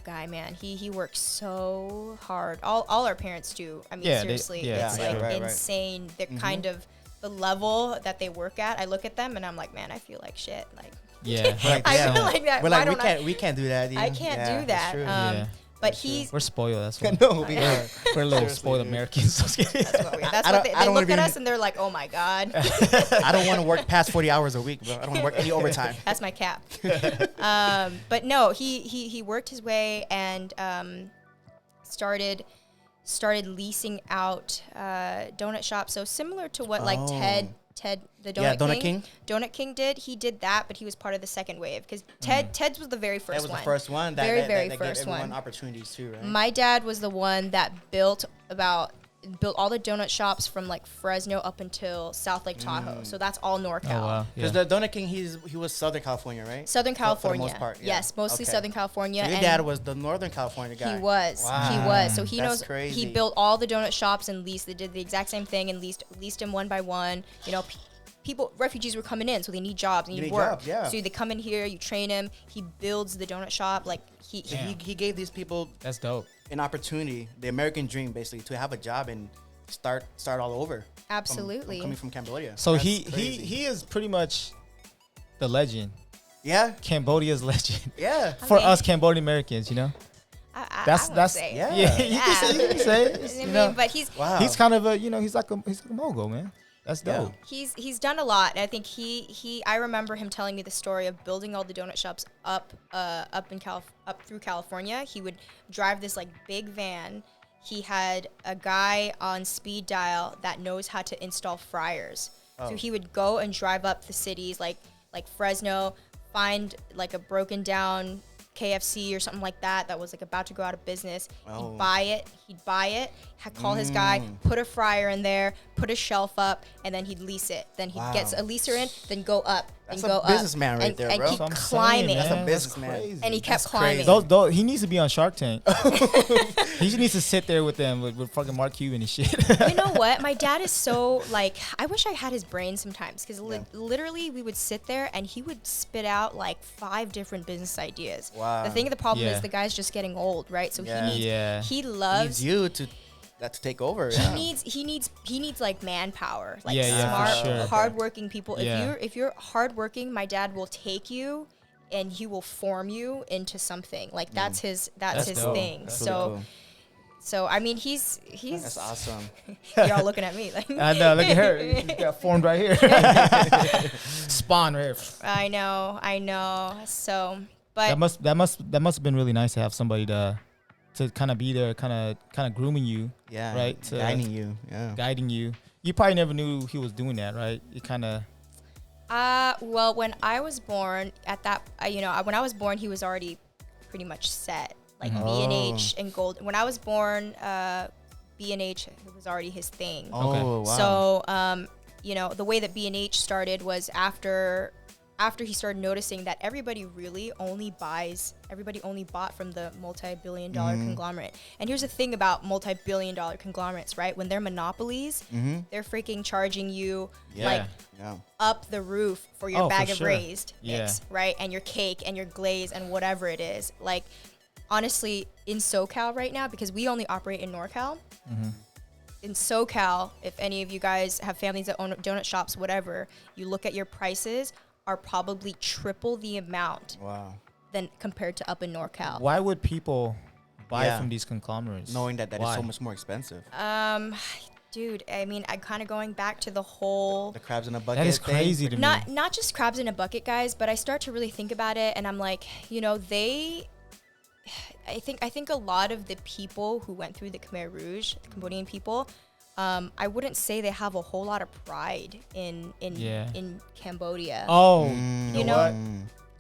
guy, man. He works so hard. All our parents do. I mean, seriously, it's insane. They're kind of the level that they work at. I look at them and I'm like, man, I feel like shit. Like, I feel like that. We're like, we can't do that. I can't do that. But we're spoiled. That's why. No, we are. We're little spoiled Americans. That's what they look at us and they're like, oh my God. I don't want to work past 40 hours a week, bro. I don't want to work any overtime. That's my cap. But no, he worked his way and started leasing out donut shops. So similar to what like Ted the Donut King did. He did that, but he was part of the second wave because Ted's was the very first one. That was the first one. Very that first gave one. everyone opportunities too, right? My dad was the one that built all the donut shops from like Fresno up until South Lake Tahoe. So that's all NorCal. Oh, wow. Because the Donut King, he was Southern California, right? Southern California. For the most part, yeah. Yes, mostly Southern California. So your dad was the Northern California guy. He was. Wow. He was. So he knows. Crazy. He built all the donut shops and leased. They did the exact same thing and leased them one by one. You know, refugees were coming in, so they need jobs, they need work. So they come in here, you train him. He builds the donut shop. Like he gave these people. That's dope. An opportunity, the American dream, basically, to have a job and start all over. Absolutely. Coming from Cambodia. So he is pretty much the legend. Yeah. Cambodia's legend. Yeah. For us Cambodian-Americans, you know. That's you can say it. But he's kind of he's like a mogul, man. That's dope. He's done a lot. I think I remember him telling me the story of building all the donut shops up through California. He would drive this like big van. He had a guy on speed dial that knows how to install fryers. So he would go and drive up the cities like Fresno, find like a broken down KFC or something like that was like about to go out of business. He'd buy it, call his guy, put a fryer in there, put a shelf up, and then he'd lease it. Then he'd get a leaser in, then go up. That's a businessman right there, bro. And keep climbing. That's a businessman. And he kept climbing. He needs to be on Shark Tank. He just needs to sit there with them with fucking Mark Cuban and shit. You know what? My dad is so like, I wish I had his brain sometimes because literally we would sit there and he would spit out like 5 different business ideas. Wow. The problem is the guy's just getting old, right? So he loves you to take over. He needs like manpower, like smart, hardworking people. If you're hardworking, my dad will take you and he will form you into something. Like that's his dope. thing. That's so really cool. So I mean, he's that's awesome. Y'all looking at me like I know. Look at her. She got formed right here. Spawn right here. I know. So, but that must have been really nice to have somebody to kind of be there, kind of grooming you. Yeah. Right. Guiding you. Yeah. Guiding you. You probably never knew he was doing that, right? You kind of. Well, when I was born, when I was born, he was already pretty much set. Like B&H and gold. When I was born, B&H was already his thing. Oh, wow. So, the way that B&H started was after he started noticing that everybody only bought from the multi-billion-dollar conglomerate. And here's the thing about multi-billion-dollar conglomerates, right? When they're monopolies, they're freaking charging you up the roof for your bag of raised mix, right? And your cake and your glaze and whatever it is. Like, honestly, in SoCal right now, because we only operate in NorCal, in SoCal, if any of you guys have families that own donut shops, whatever, you look at your prices are probably triple the amount than compared to up in NorCal. Why would people buy from these conglomerates? Knowing that is so much more expensive. Dude, I mean, I'm kind of going back to the whole... The crabs in a bucket. That is crazy to me. Not just crabs in a bucket, guys, but I start to really think about it, and I'm like, I think a lot of the people who went through the Khmer Rouge, the Cambodian people, I wouldn't say they have a whole lot of pride in Cambodia. Oh, you know what?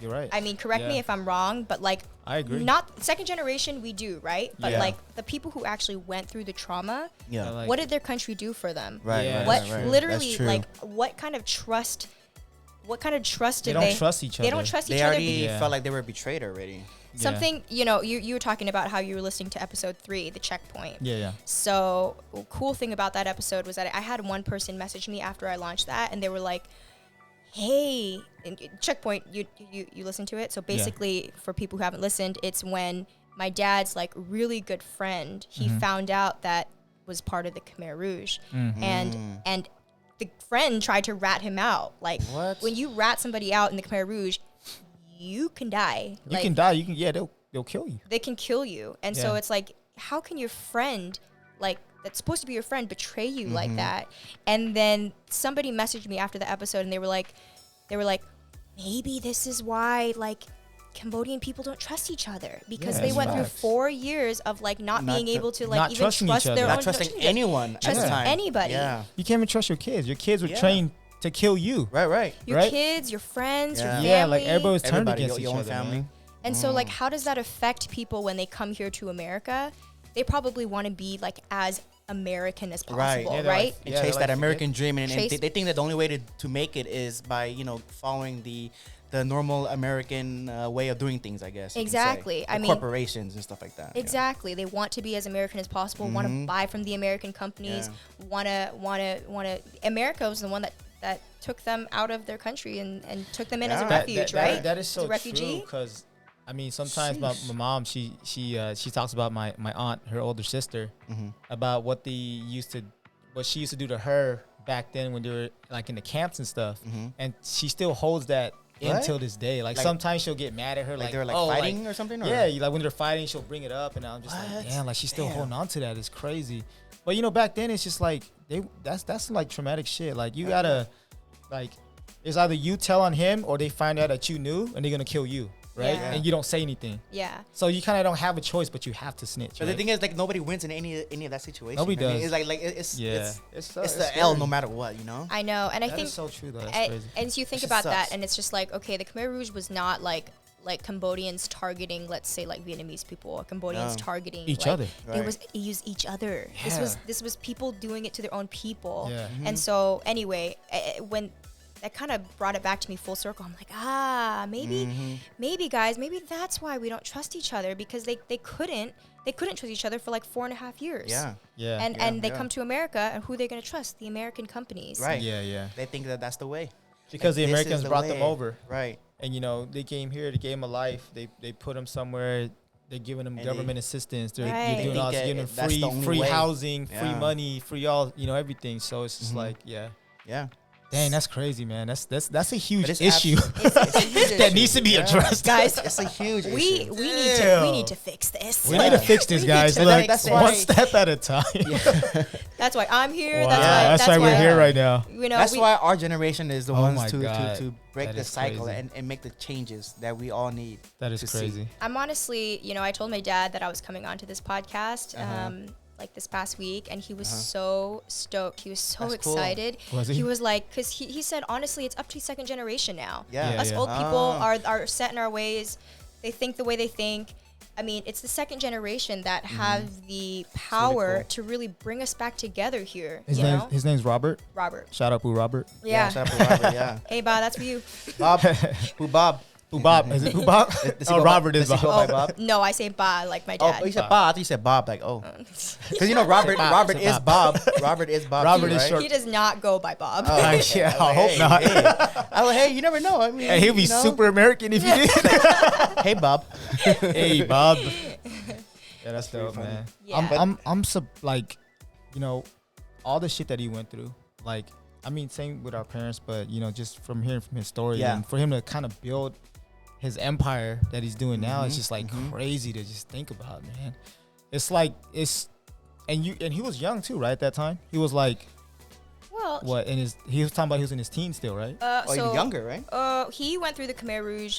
You're right. I mean, correct me if I'm wrong, but like, I agree. Not second generation, we do, right? But like the people who actually went through the trauma, what did their country do for them? Right. Yeah. What literally, like, what kind of trust? What kind of trust did they? They don't trust each other. They don't trust each they other. Already felt like they were betrayed already. Something, you were talking about how you were listening to episode 3, the checkpoint. Yeah. So, cool thing about that episode was that I had one person message me after I launched that, and they were like, "Hey, checkpoint, you listen to it." So basically, for people who haven't listened, it's when my dad's like really good friend, he found out that was part of the Khmer Rouge, and the friend tried to rat him out. Like, when you rat somebody out in the Khmer Rouge, you can die. You can die. You can. Yeah, they'll kill you. They can kill you, and so it's like, how can your friend, like, that's supposed to be your friend, betray you like that? And then somebody messaged me after the episode, and they were like, maybe this is why, like, Cambodian people don't trust each other, because they went through 4 years of like not being able to like even trust their own, not trusting anyone, trusting anybody. Yeah. You can't even trust your kids. Your kids were trained to kill you. Right. Your kids, your friends, your family. Yeah, like everybody was turned against each other. Family. Man. And so, like, how does that affect people when they come here to America? They probably want to be like as American as possible, right? And chase that American dream, and they think that the only way to make it is by following the normal American way of doing things, I guess. Exactly. I mean, corporations and stuff like that. Exactly. Yeah. They want to be as American as possible. Want to buy from the American companies. Want to. America was the one that took them out of their country and took them in as a refuge, right? That is so as a refugee. true, because I mean, sometimes my mom, she talks about my aunt, her older sister, about what she used to do to her back then when they were like in the camps and stuff, and she still holds that until this day. Like sometimes she'll get mad at her, like they were fighting or something. Or? Yeah, like when they're fighting, she'll bring it up, and I'm just like, damn, like she's still holding on to that. It's crazy. But back then it's just like that's like traumatic shit. Like you gotta, like, it's either you tell on him or they find out that you knew and they're gonna kill you. Right? Yeah. And you don't say anything. Yeah. So you kind of don't have a choice, but you have to snitch. But the thing is, like, nobody wins in any of that situation. Nobody does. It's like it's the scary. L no matter what, I know, and I think is so true though. That's crazy. And so you think about that, and it's just like, okay, the Khmer Rouge was not like Cambodians targeting, let's say, like Vietnamese people, or Cambodians targeting each other. They use each other. Yeah. This was people doing it to their own people. Yeah. And so anyway, when that kind of brought it back to me full circle. I'm like, maybe guys, maybe that's why we don't trust each other, because they couldn't trust each other for like 4.5 years. Yeah. And they come to America, and who are they going to trust? The American companies. Right. Yeah. They think that's the way. Because the Americans brought them over. Right. And they came here, they gave them a life. They put them somewhere. They're giving them government assistance. They're doing all this, giving them free housing, free money, free all, everything. So it's just like, Yeah. Dang, that's crazy, man. That's a huge issue that needs to be addressed, guys. It's a huge issue. We need to fix this. We need to fix this, guys. Look, one step at a time. That's why I'm here. Wow. That's why we're here right now. You know, that's why our generation is the ones to break that the cycle and make the changes that we all need. That is crazy. I'm honestly, I told my dad that I was coming onto this podcast. Like this past week, and he was so stoked. He was so excited. Cool. Was he? He was like, because he said, honestly, it's up to second generation now. Yeah. Us old people are set in our ways. They think the way they think. I mean, it's the second generation that have the power to really bring us back together here. His name's Robert. Robert. Shout out, Boo Robert. Yeah. Shout out, Boo Robert. Yeah. Hey, Bob, that's for you. Bob. Boo Bob. Boo Bob. Is it Boo Bob? Robert is Bob. Bob. No, I say Bob like my dad. Oh, you said Bob. I thought you said Bob. Like, because Robert is Bob. Robert is Bob. Robert too, is right? short. He does not go by Bob. Oh, I hope not. Hey, you never know. I mean, he'll be super American if you did. Hey, Bob. Hey, Bob. Yeah, that's dope, man. Yeah. I'm like, all the shit that he went through. Like, I mean, same with our parents, but just from hearing from his story, and for him to kind of build his empire that he's doing now, it's just like crazy to just think about, man. It's like and he was young too, right? At that time, he was like, what? He was talking about he was in his teens still, right? So younger, right? He went through the Khmer Rouge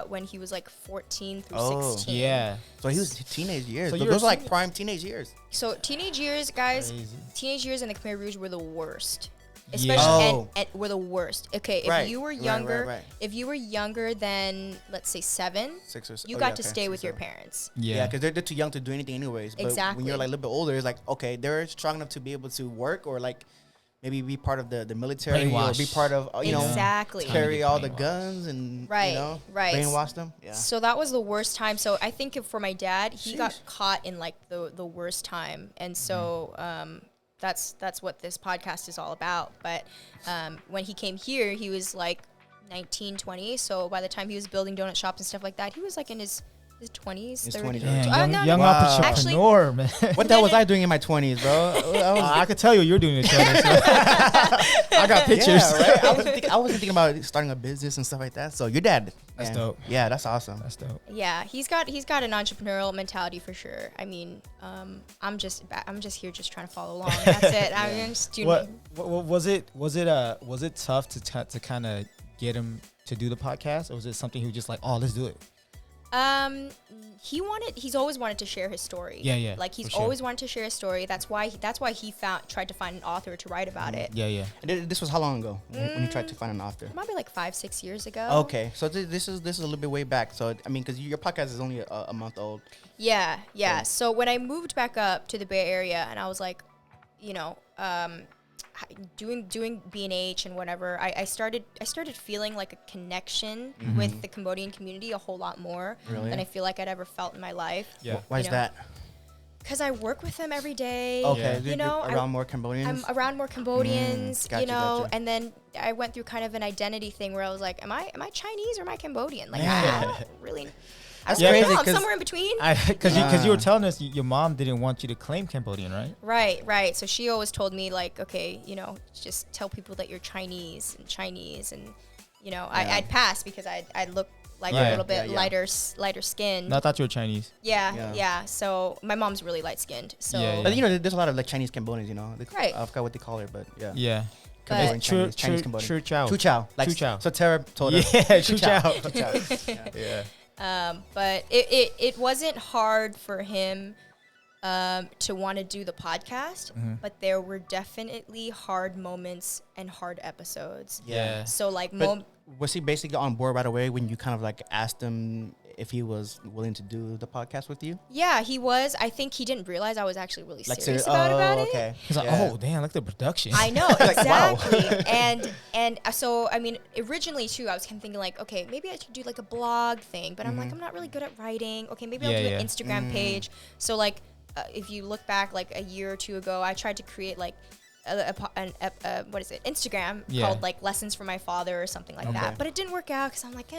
when he was like 14 through 16. Yeah. So he was teenage years. So those are like prime teenage years. So teenage years, guys. Crazy. Teenage years in the Khmer Rouge were the worst. Especially and were the worst. Okay, if you were younger, if you were younger than, let's say 7, 6 or 7, you got to stay with your parents. Yeah, because they're too young to do anything anyways. But Exactly. when you're like a little bit older, it's like, okay, they're strong enough to be able to work or like maybe be part of the military or be part of exactly carry all the guns and brainwash them. Yeah. So that was the worst time. So I think for my dad, he got caught in like the worst time, and so that's what this podcast is all about. But when he came here, he was like 19, 20. So by the time he was building donut shops and stuff like that, he was like in his 20s. His 30s. 20s. Young entrepreneur, man. What the hell was I doing in my 20s, bro? I could tell you you're doing it. So. I got pictures. Yeah, right? I wasn't thinking about starting a business and stuff like that. So your dad. That's dope. Yeah, that's awesome. That's dope. Yeah, he's got an entrepreneurial mentality for sure. I mean, I'm just here just trying to follow along. That's it. I'm just doing. What was it tough to kind of get him to do the podcast, or was it something he was just like, oh, let's do it? He's always wanted to share his story. Yeah. Like he's always wanted to share his story. That's why he tried to find an author to write about it. Yeah. And this was how long ago when you tried to find an author? Probably like 5-6 years ago. Okay, so this is a little bit way back. So I mean, because your podcast is only a month old. Yeah. So when I moved back up to the Bay Area, and I was like, doing B&H and whatever, I started feeling like a connection with the Cambodian community a whole lot more than I feel like I'd ever felt in my life. Yeah. Why is that? Because I work with them every day. Okay. Yeah. Around more Cambodians? I'm around more Cambodians, gotcha. and then I went through kind of an identity thing where I was like, am I Chinese or am I Cambodian? Like, Yeah. I don't really. That's I'm crazy. somewhere in between. Because you were telling us your mom didn't want you to claim Cambodian, right? Right. So she always told me like, okay, just tell people that you're Chinese, and I'd pass because I'd look like a little bit lighter skin. No, I thought you were Chinese. Yeah. So my mom's really light skinned. So but there's a lot of like Chinese Cambodians, Right. I forgot what they call her, but yeah. Yeah. But Chinese True Chow. Chu Chow. Like, Chu Chow. So Tara told her. Yeah, Chu Chow. Yeah. But it wasn't hard for him to want to do the podcast, but there were definitely hard moments and hard episodes. Yeah. So like, was he basically on board right away when you kind of like asked him if he was willing to do the podcast with you? Yeah, he was. I think he didn't realize I was actually really Like serious about it. Okay. He's like, oh damn, look at the production. I know, Like, exactly. wow. and so I mean, originally too, I was kind of thinking like, okay, maybe I should do like a blog thing, but I'm like, I'm not really good at writing. Okay, maybe I'll do an Instagram page. So like, if you look back like a year or two ago, I tried to create like Instagram called like Lessons from My Father or something like that, but it didn't work out because I'm like,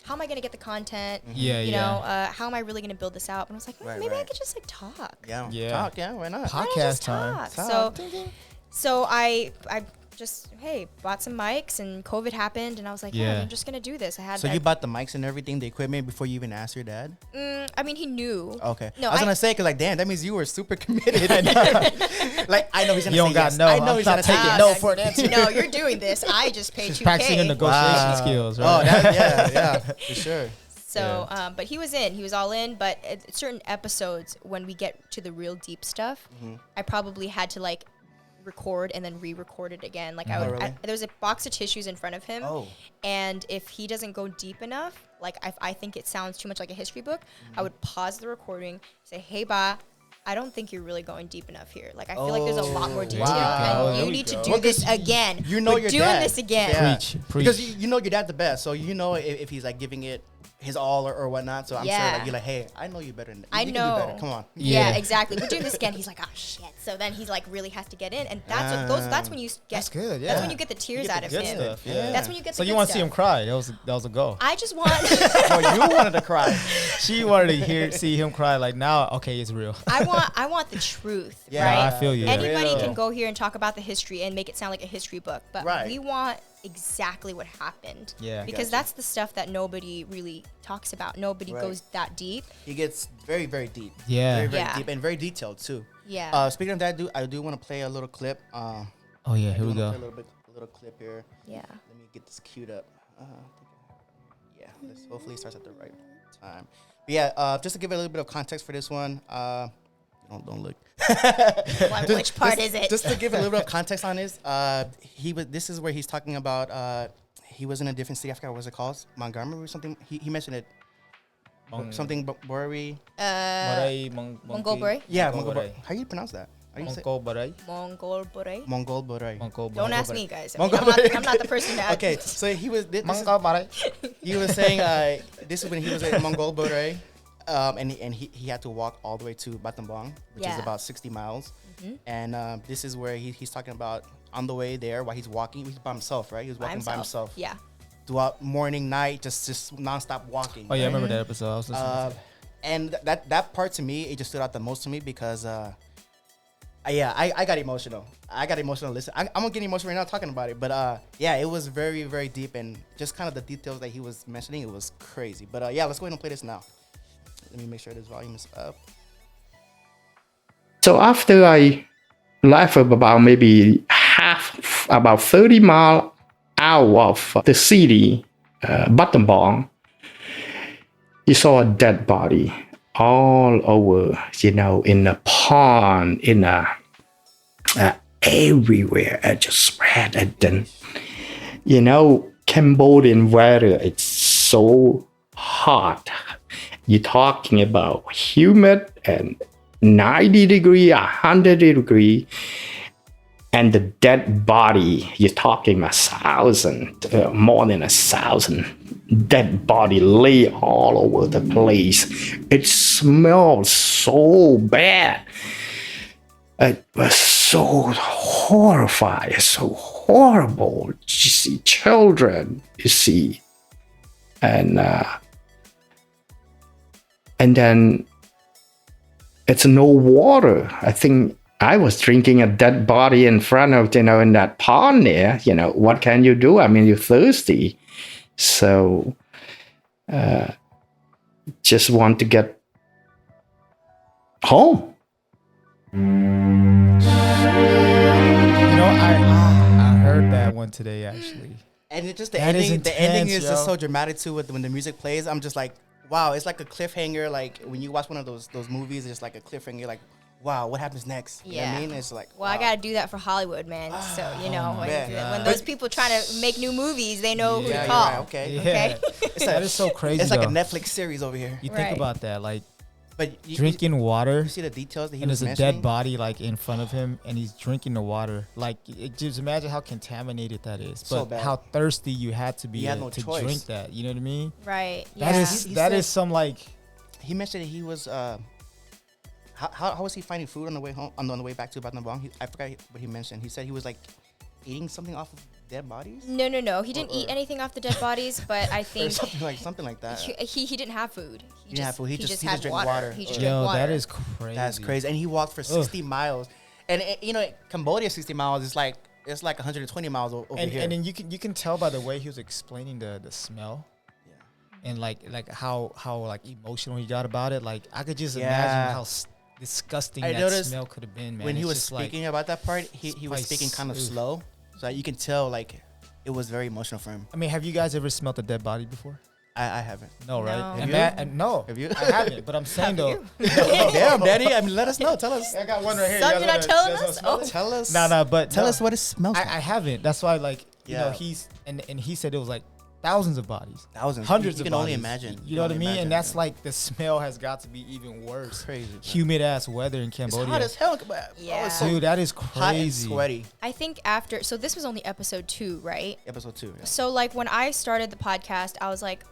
how am I gonna get the content? How am I really gonna build this out? And I was like, maybe I could just like talk. Talk, why not? Podcast time. So I hey, bought some mics and COVID happened and I was like, yeah, I'm just gonna do this. So you bought the mics and everything, the equipment before you even asked your dad? I mean, he knew. Okay. No, I was gonna say, cause like, damn, that means you were super committed. Like, I know he's gonna say yes. No. I know he's not taking no for an answer. No, you're doing this. I just paid $2K. Practicing the negotiation skills, right? Oh, yeah, for sure. So, but he was all in. But at certain episodes, when we get to the real deep stuff, I probably had to like record and then re-record it again. Like there was a box of tissues in front of him, and if he doesn't go deep enough, like if I think it sounds too much like a history book, I would pause the recording, say, "Hey, ba, I don't think you're really going deep enough here. Like I feel like there's a lot more detail, and you need to do this again. You know, you're doing this again. Yeah. Preach. Because you know your dad the best, so you know if he's like giving it his all or whatnot. So I'm sure like you're like, hey, I know you better than I you know. Can do better. Come on. Yeah, exactly. We're doing this again. He's like, oh shit. So then he's like really has to get in, and that's when you get. That's good. Yeah. That's when you get the tears out of him. Stuff, yeah. That's when you get. So the you want to see him cry? That was a goal. I just want. Oh, you wanted to cry. She wanted to see him cry. Like now, okay, it's real. I want the truth. Yeah, right? I feel you. Anybody can go here and talk about the history and make it sound like a history book, but we want exactly what happened. Yeah. Because that's the stuff that nobody really talks about. Nobody goes that deep. He gets very, very deep. Yeah. Very deep and very detailed too. Yeah. Speaking of that, I do want to play a little clip. Oh yeah, here we go. Play a little clip here. Yeah. Let me get this queued up. This hopefully starts at the right time. But yeah, just to give it a little bit of context for this one. Don't look. Which part is it? Just to give a little bit of context on this, this is where he's talking about. He was in a different city. I forgot what it called, Montgomery or something. He mentioned it. Something Bori. Mongol Bori. Yeah, Mongol Bori. How do you pronounce that? Mongol Bori. Mongol Bori. Mongol Bori. Don't ask me, guys. I'm not the person to ask. Okay, so he was. Mongol Bori. He was saying this is when he was in Mongol Bori. And he had to walk all the way to Battambang, which is about 60 miles. And this is where he's talking about on the way there while he's walking. He's by himself, right? He was walking by himself. Yeah. Throughout morning, night, just nonstop walking. Oh yeah, I remember that episode. I was listening to and that part to me, it just stood out the most to me because I got emotional. Listen, I'm gonna get emotional right now talking about it. But it was very, very deep, and just kind of the details that he was mentioning, it was crazy. But let's go ahead and play this now. Let me make sure this volume is up. So after I left about maybe about 30 miles out of the city, Battambang, you saw a dead body all over, in a pond, everywhere. It just spread. And then, Cambodian weather, it's so hot. You're talking about humid and 90 degree, 100 degree, and the dead body, you're talking 1,000, more than 1,000 dead body lay all over the place. It smells so bad. It was so horrifying, so horrible. You see children, and then it's no water. I think I was drinking a dead body in front of, in that pond there. What can you do? I mean, you're thirsty. So just want to get home. I heard that one today, actually. And it's just the ending. The ending is just so dramatic too. When the music plays, I'm just like, wow, it's like a cliffhanger. Like when you watch one of those movies, it's like a cliffhanger. Like, wow, what happens next? You know what I mean? It's like, well, I gotta do that for Hollywood, man. So when those people trying to make new movies, they know who to call. Right, okay. Okay. That is so crazy. It's like a Netflix series over here. You think about that, like. But drinking water. You see the details that he and was there's mentioning? a dead body like in front of him, and he's drinking the water. Like, just imagine how contaminated that is. So but bad. How thirsty you had to be no to choice. drink that. You know what I mean? Right. That is some like. He mentioned that he was. How was he finding food on the way home? On the way back to Battambang? I forgot what he mentioned. He said he was like eating something off of dead bodies. No. He didn't eat anything off the dead bodies, but I think something like that. He didn't have food. He just drank water. He just drank water. That is crazy. That's crazy. And he walked for 60 miles. And Cambodia, 60 miles is like it's like 120 miles over here. And then you can tell by the way he was explaining the smell. And like how like emotional he got about it. Like I could just imagine how disgusting that smell could have been, man. When he was speaking about that part, he was speaking kind of slow, so you can tell like it was very emotional for him. I mean, have you guys ever smelled a dead body before? I haven't. No, right? No. No. Have you? I haven't, but I'm saying though. Damn, Daddy. I mean, let us know. Tell us. I got one right here. Son, you're not telling us? Oh. Tell us. But tell us what it smells like. I haven't. That's why, like, you know, he's and he said it was like thousands of bodies, hundreds of bodies. You can only imagine. You know what I mean? And that's like the smell has got to be even worse. Crazy. Humid ass weather in Cambodia. It's hot as hell. Yeah. Dude, that is Hot and crazy. sweaty. I think after, so this was only episode 2, right? Episode 2. Yeah. So like when I started the podcast, I was like,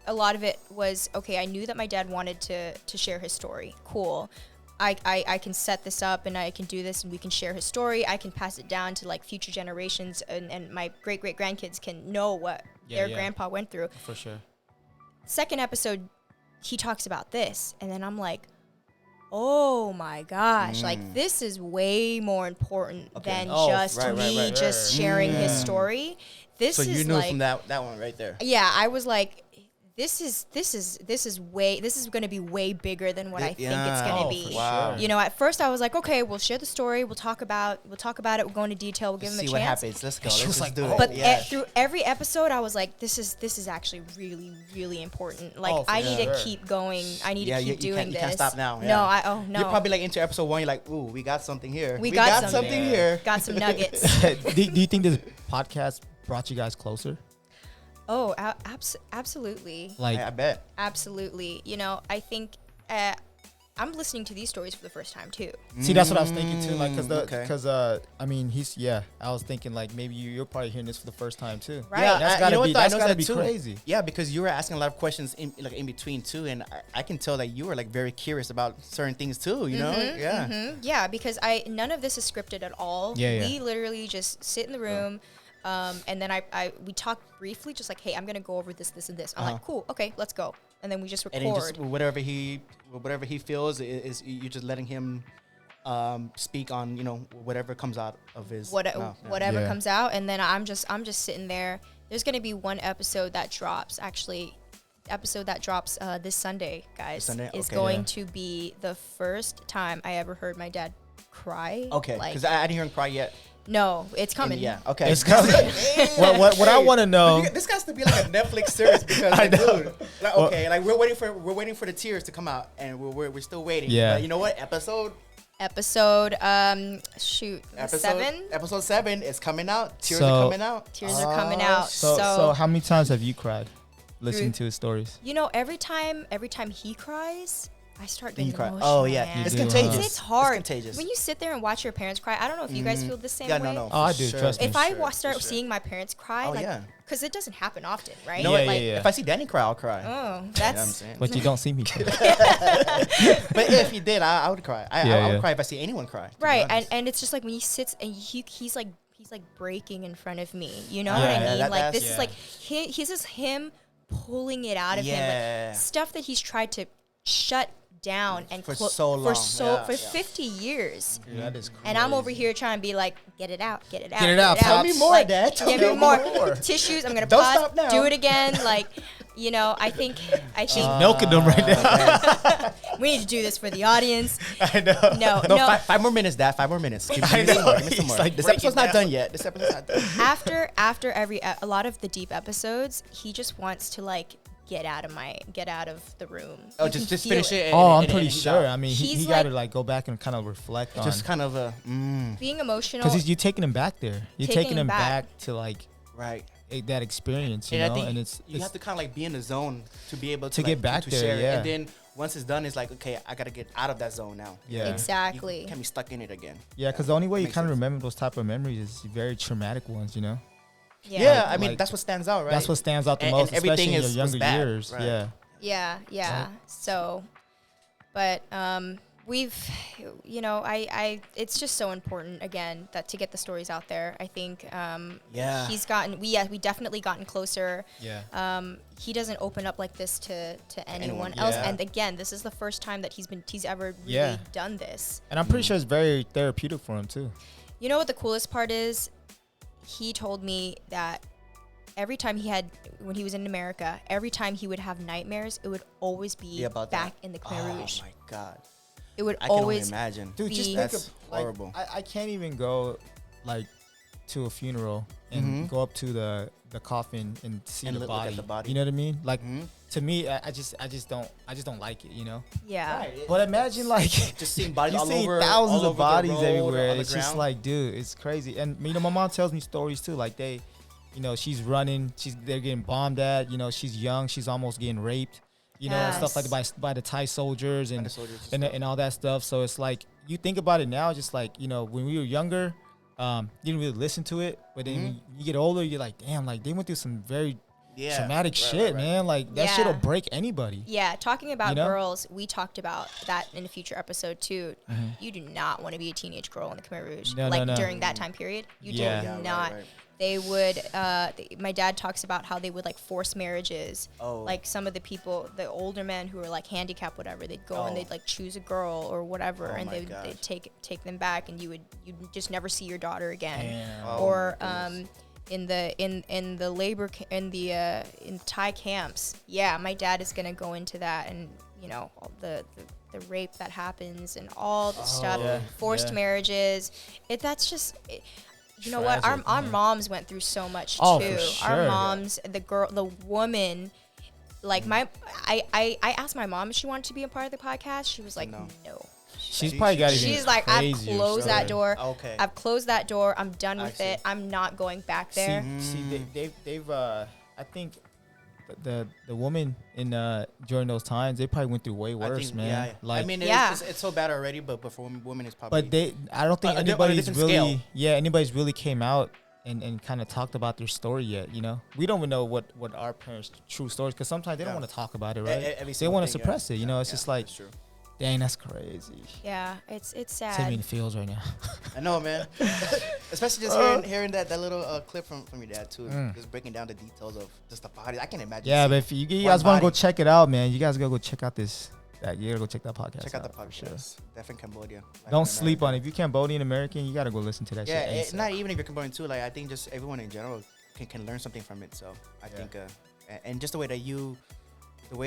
a lot of it was, okay, I knew that my dad wanted to share his story. Cool. I can set this up and I can do this and we can share his story. I can pass it down to like future generations and my great grandkids can know what their grandpa went through. For sure. Second episode, he talks about this. And then I'm like, oh my gosh, like this is way more important than just me just sharing his story. This so you is knew like, from that one right there. Yeah, I was like, this is going to be way bigger than what I think it's going to be. Wow. You know, at first I was like, okay, we'll share the story, we'll talk about it, we'll go into detail, we'll give him a chance. See what happens. Let's go. Let's like, do it. But through every episode, I was like, this is actually really, really important. Like, I need to keep going. I need to keep doing this. You can't stop now. No, no. You're probably like into episode 1. You're like, ooh, we got something here. We got something here. Got some nuggets. do you think this podcast brought you guys closer? Oh, absolutely. Like, I bet. Absolutely. You know, I think I'm listening to these stories for the first time too. See, that's what I was thinking too. Like, cause I mean, I was thinking like maybe you're probably hearing this for the first time too. Right. Yeah, that's gotta be crazy. Yeah, because you were asking a lot of questions in between too, and I can tell that you were like very curious about certain things too. You know? Yeah. Mm-hmm. Yeah, because none of this is scripted at all. Yeah. We literally just sit in the room. And then we talk briefly, just like, hey, I'm gonna go over this, and this. I'm like, cool, okay, let's go. And then we just record. And then just whatever he feels is you just letting him speak on whatever comes out of his mouth. Whatever comes out, and then I'm just sitting there. There's gonna be one episode that drops this Sunday, guys. Is going to be the first time I ever heard my dad cry. Okay, because I didn't hear him cry yet. No, it's coming. Yeah, okay. It's coming. what I want to know. This has to be like a Netflix series because, like, dude, like, we're waiting for the tears to come out, and we're still waiting. Yeah. But you know what? Episode 7. Episode 7 is coming out. Tears are coming out. Tears are coming out. So how many times have you cried listening to his stories? You know, every time he cries, I start getting emotional. Oh yeah, man. it's contagious. It's hard. It's contagious. When you sit there and watch your parents cry, I don't know if you guys feel the same way. No. Oh, I do. Sure. Trust me. If I start seeing my parents cry, because it doesn't happen often, right? No, if I see Danny cry, I'll cry. Oh, that's. You know what I'm saying? But you don't see me cry. But if you did, I would cry. I would cry if I see anyone cry. Right, and it's just like when he sits and he's like breaking in front of me. You know what I mean? This is like he's just him pulling it out of him, like stuff that he's tried to shut down and for so long, for 50 years. Dude, that is crazy. And I'm over here trying to be like, get it out. Tell me more, Dad. Give me more tissues. I'm gonna pause. Do it again. Like, I think she's milking them right now. We need to do this for the audience. I know. No. 5 more minutes, Dad. 5 more minutes. Give I know. me some more. Like, this episode's not done yet. After a lot of the deep episodes, he just wants to like get out of the room. Oh, just finish it. I'm pretty sure. I mean, he got to like go back and kind of reflect on. Just kind of being emotional. Because you're taking him back there. You're taking him back to like that experience, you know. And you have to kind of like be in the zone to be able to get back there. Share. Yeah. And then once it's done, it's like, okay, I gotta get out of that zone now. Yeah. Exactly. You can't be stuck in it again. Yeah, because the only way you kind of remember those type of memories is very traumatic ones, you know. Yeah, I mean, that's what stands out, right? That's what stands out the most, especially in your younger years. Right. Yeah. So, but we've, it's just so important again that to get the stories out there. I think we definitely gotten closer. Yeah. He doesn't open up like this to anyone else. And again, this is the first time that he's ever really done this. And I'm pretty sure it's very therapeutic for him too. You know what the coolest part is? he told me that every time when he was in America, every time he would have nightmares, it would always be back that. In the Khmer Rouge. Oh my God. It would I always can only imagine. Dude, just think of, horrible. I can't even go like to a funeral and go up to the coffin and see the body. The body. You know what I mean? Like to me, I just don't like it. You know? Yeah. Right. But imagine like just seeing bodies all seeing over, thousands all of bodies over the road, everywhere. on the It's just ground. like, dude, it's crazy. And you know, my mom tells me stories too. Like she's running. They're getting bombed at. You know, she's young. She's almost getting raped. You know, and stuff like by the Thai soldiers and all that stuff. So it's like you think about it now, just like, you know, when we were younger, you didn't really listen to it. But then when you get older, you're like, damn, like they went through some very traumatic shit, man. Like that shit'll break anybody. Yeah, talking about girls, we talked about that in a future episode too. You do not want to be a teenage girl in the Khmer Rouge, during that time period. You do not. Right. They would. My dad talks about how they would like force marriages. Oh. Like some of the people, the older men who were like handicapped, whatever, they'd go and they'd like choose a girl or whatever, and they'd take them back, and you'd just never see your daughter again. Or in the labor in the Thai camps. Yeah, my dad is gonna go into that, and you know all the rape that happens and all the stuff, forced marriages. That's just. You know what? Our moms went through so much too. For sure. Our moms, the woman, like I asked my mom if she wanted to be a part of the podcast. She was like, no. She's probably got even She's like, I've closed that door. Okay. I've closed that door. I'm done with it. I'm not going back there. See, they've I think the woman in during those times, they probably went through way worse, man. Yeah. Like, I mean, it's so bad already, but for women, it's probably. But I don't think anybody's really came out and kind of talked about their story yet. You know, we don't even know what our parents' true stories, because sometimes they don't want to talk about it, right? They want to suppress it. You know, it's just like. Dang, that's crazy. Yeah, it's sad. Send me in the feels right now. I know, man. Especially just hearing that little clip from your dad too, just breaking down the details of just the body. I can imagine. Yeah, but if you guys want to go check it out, man, you guys gotta go check out this. You gotta go check that podcast. Check out the podcast. Sure. Definitely Cambodia. Don't sleep on it. If you're Cambodian-American, you gotta go listen to that shit. Yeah, not even if you're Cambodian too. Like I think just everyone in general can learn something from it. So I think, and just the way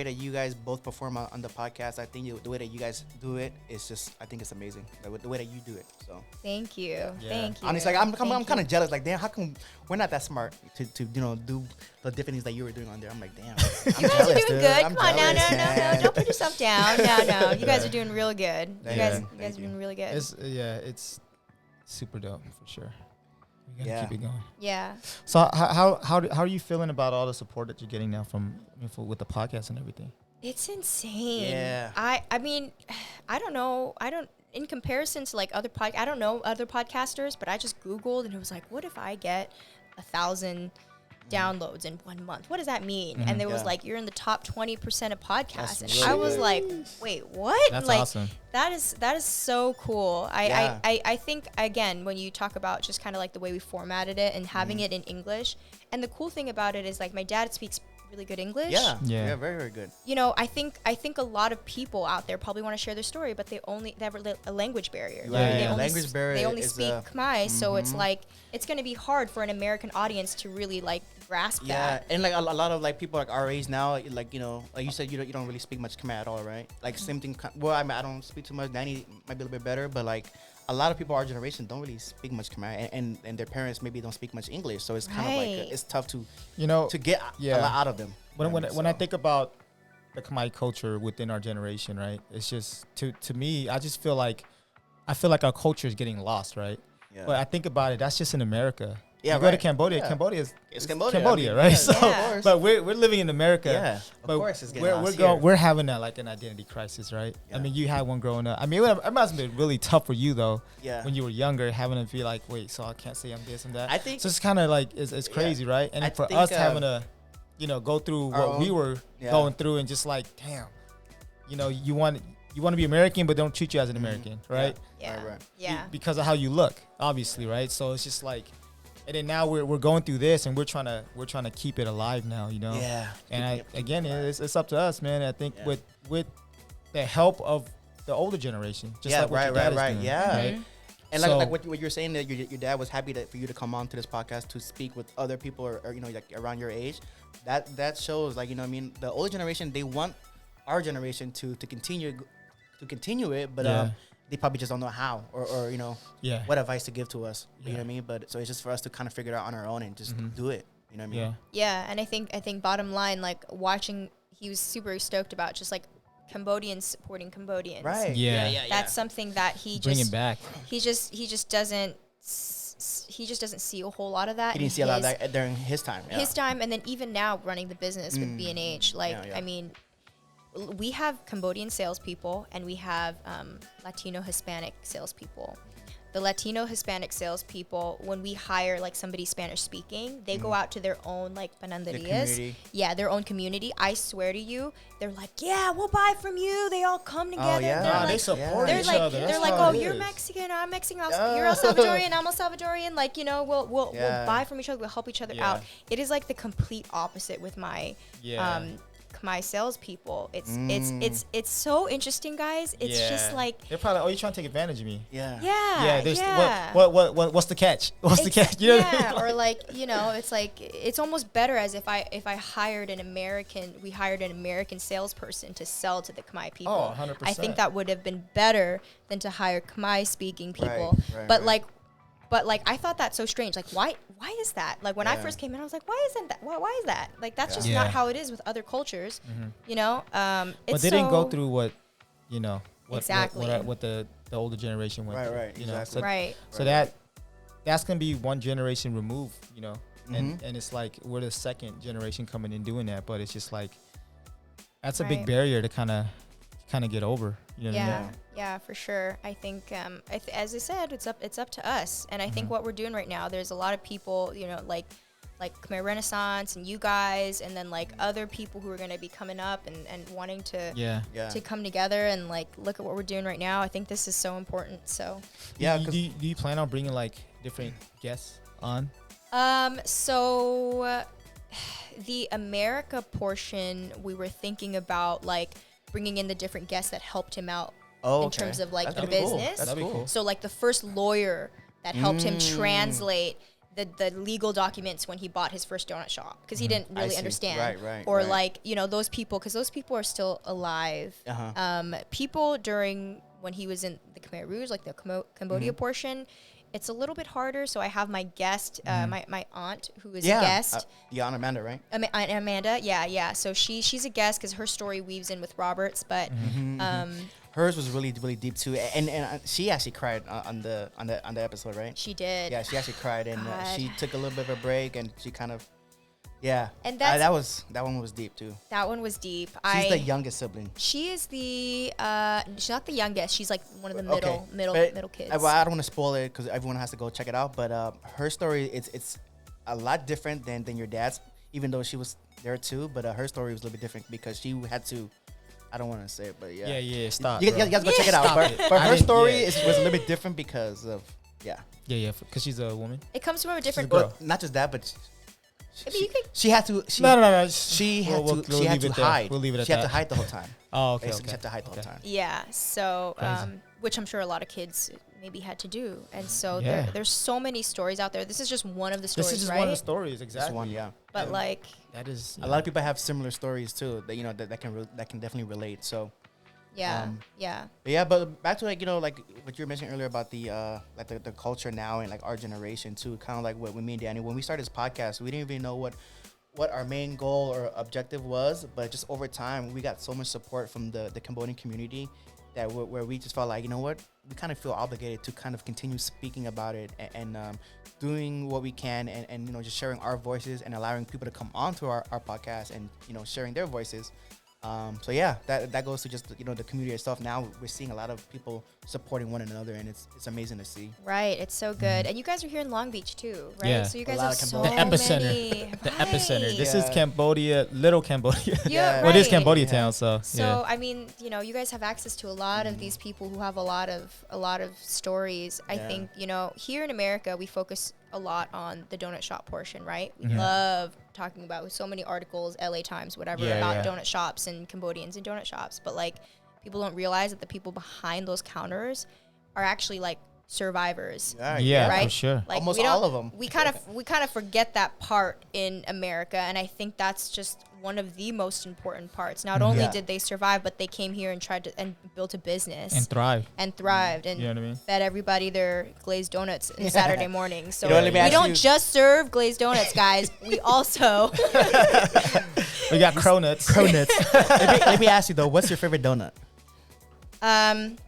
that you guys both perform on the podcast, I think the way that you guys do it is just, I think it's amazing. The way that you do it. So thank you, thank you. Honestly, like, I'm kind of jealous. Like, damn, how come we're not that smart to do the different things that you were doing on there? I'm like, damn, I'm you guys are doing good. I'm Come on, no, don't put yourself down. No, you guys are doing real good. You guys are doing really good. It's super dope for sure. We gotta keep it going. Yeah. So how are you feeling about all the support that you're getting now with the podcast and everything? It's insane. Yeah. I mean, I don't know. In comparison to like I don't know other podcasters, but I just Googled and it was like, what if I get 1,000 downloads in 1 month? What does that mean? And there was like, you're in the top 20% of podcasts. And really I was like, wait, what? That's like, awesome. That is so cool. I think, again, when you talk about just kind of like the way we formatted it and having it in English, and the cool thing about it is like my dad speaks really good English. Yeah, very, very good. You know, I think a lot of people out there probably want to share their story, but they have a language barrier. Language barrier. They only speak Khmer, so it's like it's going to be hard for an American audience to really like grasp that. Yeah, and like a lot of like people like our age now, like, you know, like you said, you don't really speak much Khmer at all, right? Like same thing. Well, I mean, I don't speak too much. Danny might be a little bit better, but like a lot of people our generation don't really speak much Khmer, and their parents maybe don't speak much English, so it's kind of like it's tough to get a lot out of them. When I think about the Khmer culture within our generation, right? It's just to me, I feel like our culture is getting lost, right? Yeah. But I think about it, that's just in America. Yeah, you go to Cambodia. Yeah. Cambodia, I mean, right? So, but we're living in America. Yeah, but of course it's getting lost here. We're having an identity crisis, right? Yeah. I mean, you had one growing up. I mean, it must have been really tough for you though. Yeah. When you were younger, having to be like, wait, so I can't say I'm this and that. I think so. It's kind of like it's crazy, right? And for us having to, go through what we were going through, and just like, damn, you want to be American, but don't treat you as an American, right? Yeah. Right. Yeah. Because of how you look, obviously, right? So it's just like, and then now we're going through this, and we're trying to keep it alive now, Yeah. And it's up to us, man. I think with the help of the older generation, just like what your dad is doing, Yeah. right? And like what you're saying, that your dad was happy for you to come on to this podcast to speak with other people or like around your age. That shows, like, the older generation, they want our generation to continue it, but they probably just don't know how or what advice to give to us. You know what I mean? But so it's just for us to kind of figure it out on our own and just do it. You know what I mean? Yeah, and I think bottom line, like watching, he was super stoked about just like Cambodians supporting Cambodians. Right. Yeah. That's something that he bring it back. He just doesn't see a whole lot of that. He didn't see a lot of that during his time. Yeah. His time, and then even now running the business with B&H. Like, I mean, we have Cambodian salespeople and we have Latino Hispanic salespeople. The Latino Hispanic salespeople, when we hire like somebody Spanish speaking, they go out to their own like pananderias. Their own community. I swear to you, they're like, yeah, we'll buy from you. They all come together. Oh, yeah. They're like, they support each other. They're like, oh, you're Mexican, I'm Mexican, you're El Salvadorian, I'm El Salvadorian. Like, we'll buy from each other, we'll help each other out. It is like the complete opposite with my Khmer salespeople. It's so interesting, guys. It's just like they're probably, oh, you're trying to take advantage of me. What's the catch? What's the catch? Or like, it's like it's almost better as if I hired an American salesperson to sell to the Khmer people. Oh, 100%. I think that would have been better than to hire Khmer speaking people. But I thought that's so strange. Like, why is that? Like, when I first came in, I was like, why isn't that? Why is that? Like, that's just not how it is with other cultures, But they didn't go through what the older generation went through. Right. Exactly. So that's going to be one generation removed, and it's like we're the second generation coming in doing that. But it's just like, that's a big barrier to kind of get over. You know what I mean? Yeah, for sure. I think, as I said, it's up to us. And I think what we're doing right now, there's a lot of people, like Khmer Renaissance and you guys, and then like other people who are going to be coming up and wanting to come together and like look at what we're doing right now. I think this is so important. So do you plan on bringing like different guests on? So the America portion, we were thinking about like bringing in the different guests that helped him out in terms of like the business. That'd be cool. So like the first lawyer that helped him translate the legal documents when he bought his first donut shop, because he didn't really understand. Or like, those people, because those people are still alive. People during when he was in the Khmer Rouge, like the Cambodia portion, it's a little bit harder. So I have my guest, my aunt, who is a guest. The Aunt Amanda, right? Aunt Amanda, yeah. So she's a guest because her story weaves in with Robert's, but hers was really, really deep too, and she actually cried on the episode, right? She did. Yeah, she actually cried, and she took a little bit of a break, and she kind of. Yeah, and that one was deep too. That one was deep. She's the youngest sibling. She is she's not the youngest. She's like one of the middle kids. I don't want to spoil it because everyone has to go check it out. But her story, it's a lot different than your dad's, even though she was there too. But her story was a little bit different because she had to. I don't want to say it, but yeah. Yeah, stop. You guys go check it out. But her story was a little bit different because of because she's a woman. It comes from a different. Not just that, but. She had to. No. She had to hide. We'll leave it at that. She had to hide the whole time. Oh, okay. Basically, she had to hide the whole time. Yeah. So, which I'm sure a lot of kids maybe had to do, and so there's so many stories out there. This is just one of the stories, This is just right? one of the stories, exactly. Just one, yeah. But like that is a lot of people have similar stories too. That that can definitely relate. So. But back to like what you were mentioning earlier about the the culture now and like our generation too, kind of like what me and Danny, when we started this podcast, we didn't even know what our main goal or objective was, but just over time we got so much support from the Cambodian community that where we just felt like, we kind of feel obligated to kind of continue speaking about it and doing what we can and just sharing our voices and allowing people to come onto our podcast and sharing their voices. So that goes to just the community itself. Now we're seeing a lot of people supporting one another, and it's amazing to see. Right, it's so good. And you guys are here in Long Beach too, right? Yeah. So you guys have so the epicenter. many. The epicenter. This is Cambodia, little Cambodia. Yeah, Well, it is Cambodia town. So I mean, you guys have access to a lot of these people who have a lot of stories. I think here in America we focus a lot on the donut shop portion, right? We love talking about so many articles, LA Times, whatever, about donut shops and Cambodians and donut shops. But like, people don't realize that the people behind those counters are actually like survivors. Yeah, right? for sure. Like almost all of them. We kind of forget that part in America, and I think that's just one of the most important parts. Not only did they survive, but they came here and tried to and built a business And thrived. and you know what I mean? fed everybody their glazed donuts on Saturday morning. So You know, we don't just serve glazed donuts, guys. We also we got cronuts. let me ask you though, what's your favorite donut?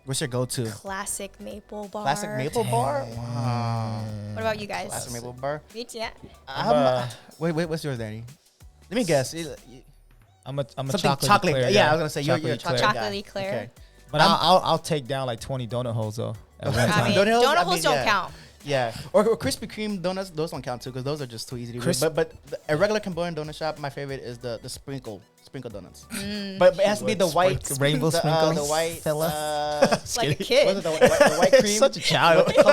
What's your go-to? classic maple bar. Classic maple bar? Wow. What about you guys? Classic maple bar? Yeah. Wait, what's yours, Danny? Let me guess. I'm a Something chocolate. chocolate. Eclair, Yeah, I was gonna say you're a Chocolate chocolate Chocolate guy. eclair. Okay. But I'll take down like 20 donut holes though at one I time. mean, Donut holes? donut I holes mean, don't yeah. count. Yeah, or Krispy Kreme donuts. Those don't count too because those are just too easy to eat. But a regular Cambodian donut shop, my favorite is the sprinkle donuts. But it has to be the white rainbow sprinkles. the white Like a kid. what is it, the white cream. Such a child. With the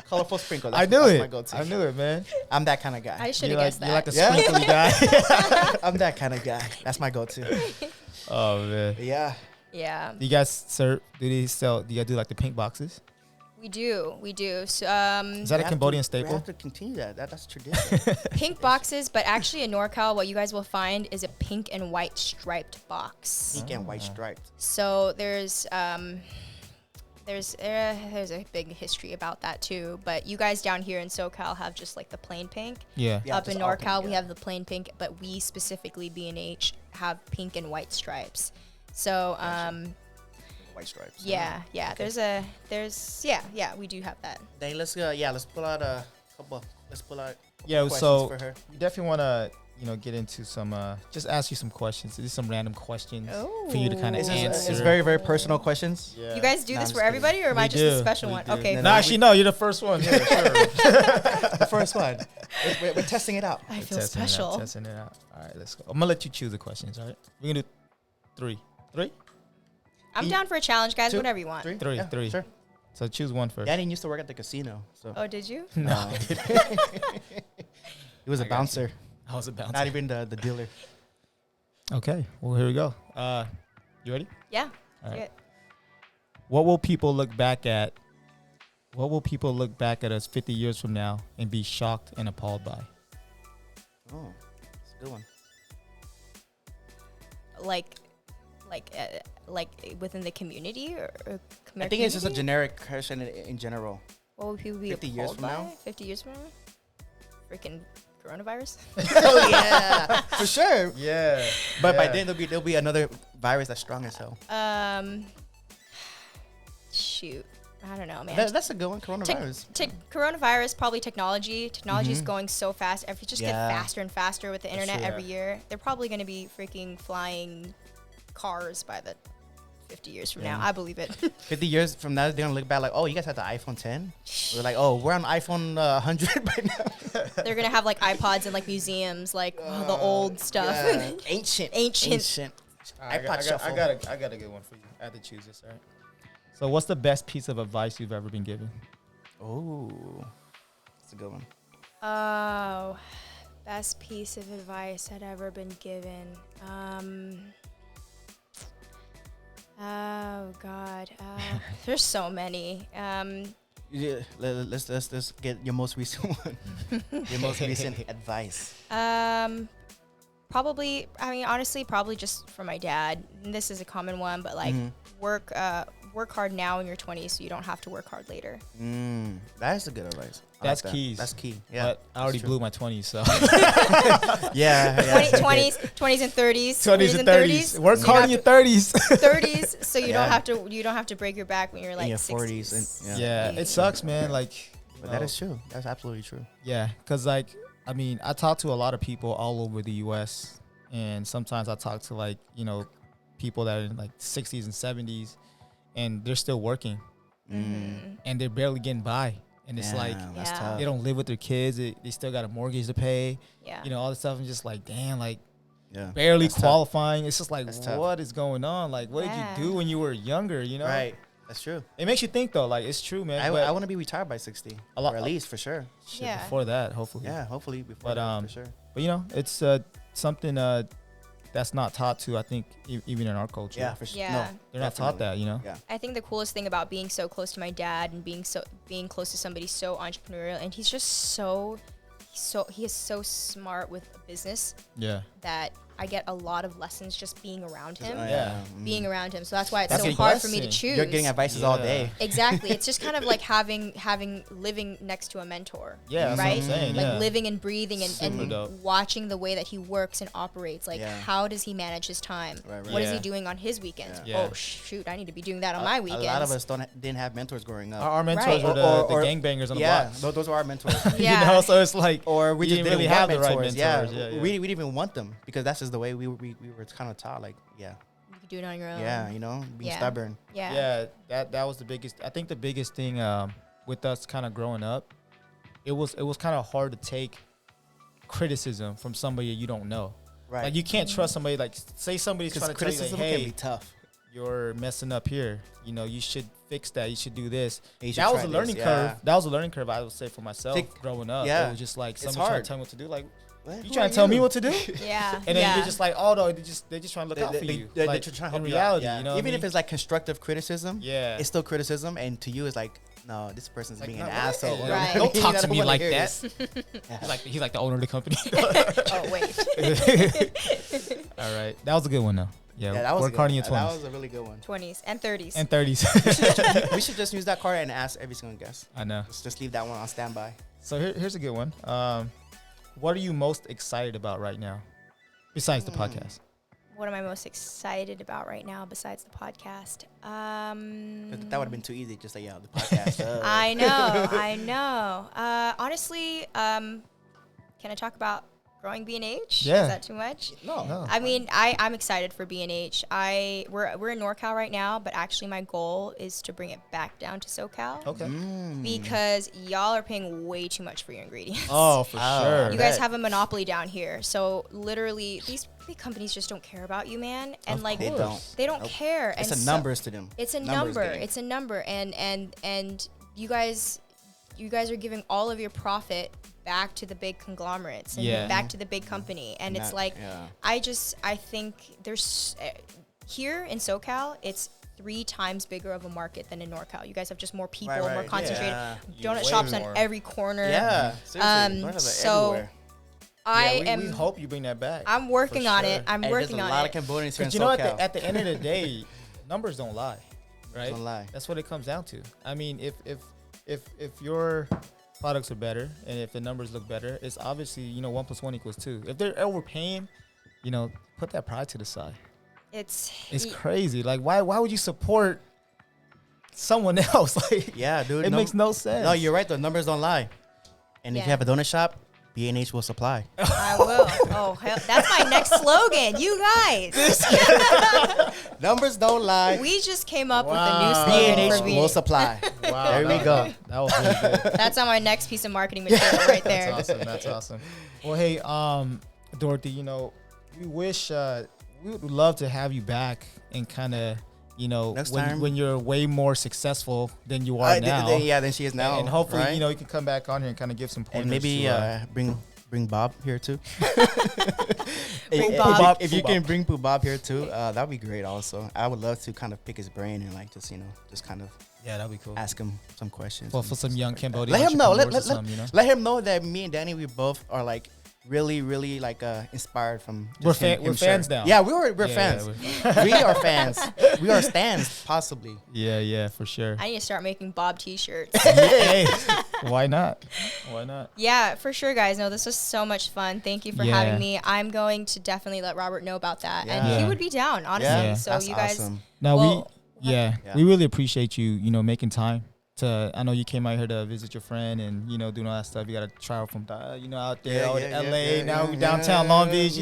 colorful sprinkle. I knew it. My go-to. I knew it, man. I'm that kind of guy. I should You're have like, guessed you're that. like a sprinkly guy. I'm that kind of guy. That's my go-to. Oh man. Yeah. Yeah, Do you guys serve? Do you guys do like the pink boxes? we do. So, Is that a Cambodian We staple? have to continue that. That's tradition. pink boxes, but actually in NorCal, what you guys will find is a pink and white striped box. Pink and white striped. So there's a big history about that too. But you guys down here in SoCal have just like the plain pink. Yeah. Yeah, Up in just all NorCal, pink, we yeah. have the plain pink, but we specifically B&H have pink and white stripes. So White stripes. yeah, we do have that. Then let's pull out a couple. Let's pull out. Yeah. questions So for her. we definitely want to get into some just ask you some questions. Just some random questions for you to kind of Oh. answer. It's very very personal questions. Yeah. You guys do No, this I'm for just everybody, or am I We just a do, special we one? do. Okay, No, No, actually, no. You're the first one. Yeah, sure. The first one. We're testing it out. I feel Testing it out, special. testing it out. All right, let's go. I'm gonna let you choose the questions. All right, we're gonna do three. I'm down for a challenge, guys. Two, Whatever you want. Three. Sure. So choose one first. Danny used to work at the casino, so Oh, did you? No, he was a I got you. bouncer, I was about not to. even the dealer. Okay, well here we go. You ready? Yeah. All right. Yeah. What will people look back at? What will people look back at us 50 years from now and be shocked and appalled by? Oh, that's a good one. Like within the community or I think it's just a generic question in general. What would people be 50 years appalled from now? by? 50 years from now? Freaking coronavirus. Oh yeah, for sure. Yeah, But by then there'll be another virus that's strong as hell. Shoot. I don't know, man. That's a good one. Coronavirus. Coronavirus, probably technology. Technology is going so fast. If you just get Yeah. faster and faster with the internet true. every year, they're probably going to be freaking flying cars by the 50 years from now. I believe it. 50 years from now, they're gonna look back like, oh, you guys had the iPhone 10. We're like, oh, we're on iPhone 100 by now. They're going to have like iPods in like museums, like the old stuff. Yeah. Ancient. I iPod got shuffle. a good one for you. I had to choose this. All right. So, what's the best piece of advice you've ever been given? Oh, that's a good one. Oh, best piece of advice I'd ever been given. Oh God, there's so many. Yeah, let's get your most recent one. Your most recent advice. Probably. I mean, honestly, probably just for my dad. And this is a common one, but like work hard now in your 20s, so you don't have to work hard later. That is a good advice. I That's like that. keys. That's key. Yeah, But I already true. blew my 20s, so. Yeah. 20s and 30s. 20s and 30s. Work So hard in you your 30s. 30s, so you Yeah. don't have to break your back when you're like in your 60s. 40s. And, Yeah, it sucks, man. Like, But that is true. That's absolutely true. yeah, because like, I mean, I talk to a lot of people all over the U.S. and sometimes I talk to like, people that are in like 60s and 70s, and they're still working, and they're barely getting by, and it's like that's Yeah. tough. they don't live with their kids. They still got a mortgage to pay. Yeah. All this stuff. And just like, damn, like Yeah. barely That's tough. qualifying. It's just like, That's tough. what is going on? Like, what Yeah. did you do when you were younger? Right. That's true. It makes you think though. Like, it's true, man. I but want to be retired by 60. A lot- or at least for sure. shit, Yeah. before that, hopefully. Yeah, hopefully before But that, for sure. But it's something that that's not taught to, I think, even in our culture. Yeah, for sure. Yeah. No, they're not taught that, you know. Yeah. I think the coolest thing about being so close to my dad and being close to somebody so entrepreneurial, and he's just he is so smart with business. Yeah. That I get a lot of lessons just being around him. Being around him. So that's why it's That's so a hard for me to blessing. choose. You're getting advices all day. Exactly. It's just kind of like having living next to a mentor. Yeah, that's right? what I'm saying. Like yeah. living and breathing and dope. watching the way that he works and operates. Like how does he manage his time? Right. What is he doing on his weekends? Yeah. Oh shoot, I need to be doing that on my weekends. A lot of us didn't have mentors growing up. Our mentors Right. were the gangbangers on the block. Yeah, those were our mentors. Yeah. You know, so it's like, Or we just didn't didn't really want have the right mentors. mentors. Yeah. Yeah. We didn't even want them because that's just the way we were kind of taught. Like, You can do it on your own. yeah, being stubborn. Yeah. That was the biggest. I think the biggest thing with us kind of growing up, it was kind of hard to take criticism from somebody you don't know. Right. Like you can't trust somebody. Like say somebody's trying to tell you, criticism like, hey, can be tough. you're messing up here. You know, you should fix that. You should do this. You should That was try a learning this, curve. yeah. That was a learning curve, I would say, for myself growing up. yeah. It was just like It's somebody trying hard. to tell me what to do. Like, What? you Who trying are to tell me you? what to do? Yeah. And then you're just like, oh no, they're just trying to look out for you. They're Like, trying to help in you out, reality, yeah. you know, Even if it's like constructive criticism, yeah, it's still criticism, and to you, it's like, no, this person's like, being no, an what? asshole. Right. Don't You talk to don't me wanna like hear that. this. He's like the owner of the company. Oh wait. All right, that was a good one though. Yeah, Yeah, that was work good. hard in your That 20s was a really good one. 20s and 30s. and 30s. We should just use that card and ask every single guest. I know. Let's just leave that one on standby. So here's a good one. What are you most excited about right now, besides the podcast? What am I most excited about right now besides the podcast? That would have been too easy. Just like, yeah, the podcast. I know. Honestly, can I talk about growing B&H? Yeah. Is that too much? No. I mean, I'm excited for B&H. We're in NorCal right now, but actually my goal is to bring it back down to SoCal. Okay. Because y'all are paying way too much for your ingredients. Oh, for sure. You guys have a monopoly down here. So literally, these big companies just don't care about you, man. And Of like course. they don't care. It's and a numbers to them. It's a Numbers number. game. It's a number. And you guys are giving all of your profit back to the big conglomerates and back to the big company. And it's like, I think there's here in SoCal, it's 3 times bigger of a market than in NorCal. You guys have just more people, Right, more right. concentrated. Yeah. Donut Way shops more. on every corner. Yeah, seriously. Donuts are so everywhere. We hope you bring that back. I'm working on it. I'm And working there's on a lot it. of Cambodians here in Because you know, SoCal. at the end of the day, numbers don't lie, right? Don't lie. That's what it comes down to. I mean, if your products are better and if the numbers look better, it's obviously 1 + 1 = 2. If they're overpaying, put that pride to the side. It's crazy. Like, why would you support someone else? Like, Yeah, dude. it makes no sense. No, you're right. The numbers don't lie. And if Yeah. you have a donut shop, B&H will supply. I will. Oh, hell, that's my next slogan. You guys. Numbers don't lie. We just came up with a Wow. new slogan B&H for will me. supply. Wow, There we go. That was really good. That's on my next piece of marketing material right there. That's awesome. Well, hey, Dorothy, we wish we would love to have you back and kind of, Next time. when you're way more successful than you are now. Than she is now. And hopefully, right? you can come back on here and kind of give some pointers. And maybe to, bring Bob here too. Bring Bob. If you can bring Pooh Bob here too, that'd be great. Also, I would love to kind of pick his brain and like just kind of yeah, that'd be cool. ask him some questions. Well, and for some stuff young like that. Cambodian Let him know. entrepreneurs or something, Let him know that me and Danny, we both are like really like inspired from. We're just him fans sharing. now. Yeah, we're Yeah, fans. yeah, We are fans. We are stans, possibly. yeah, for sure. I need to start making Bob t-shirts. Hey, why not? Yeah, for sure, guys. No, this was so much fun. Thank you for Yeah. having me. I'm going to definitely let Robert know about that. And Yeah. he would be down, honestly. Yeah, So that's you guys, awesome. No, Well, Yeah. we really appreciate you, making time to. I know you came out here to visit your friend and doing all that stuff. You got to travel from out there, Yeah, out yeah, to LA. yeah, Now yeah, we downtown yeah. Long Beach.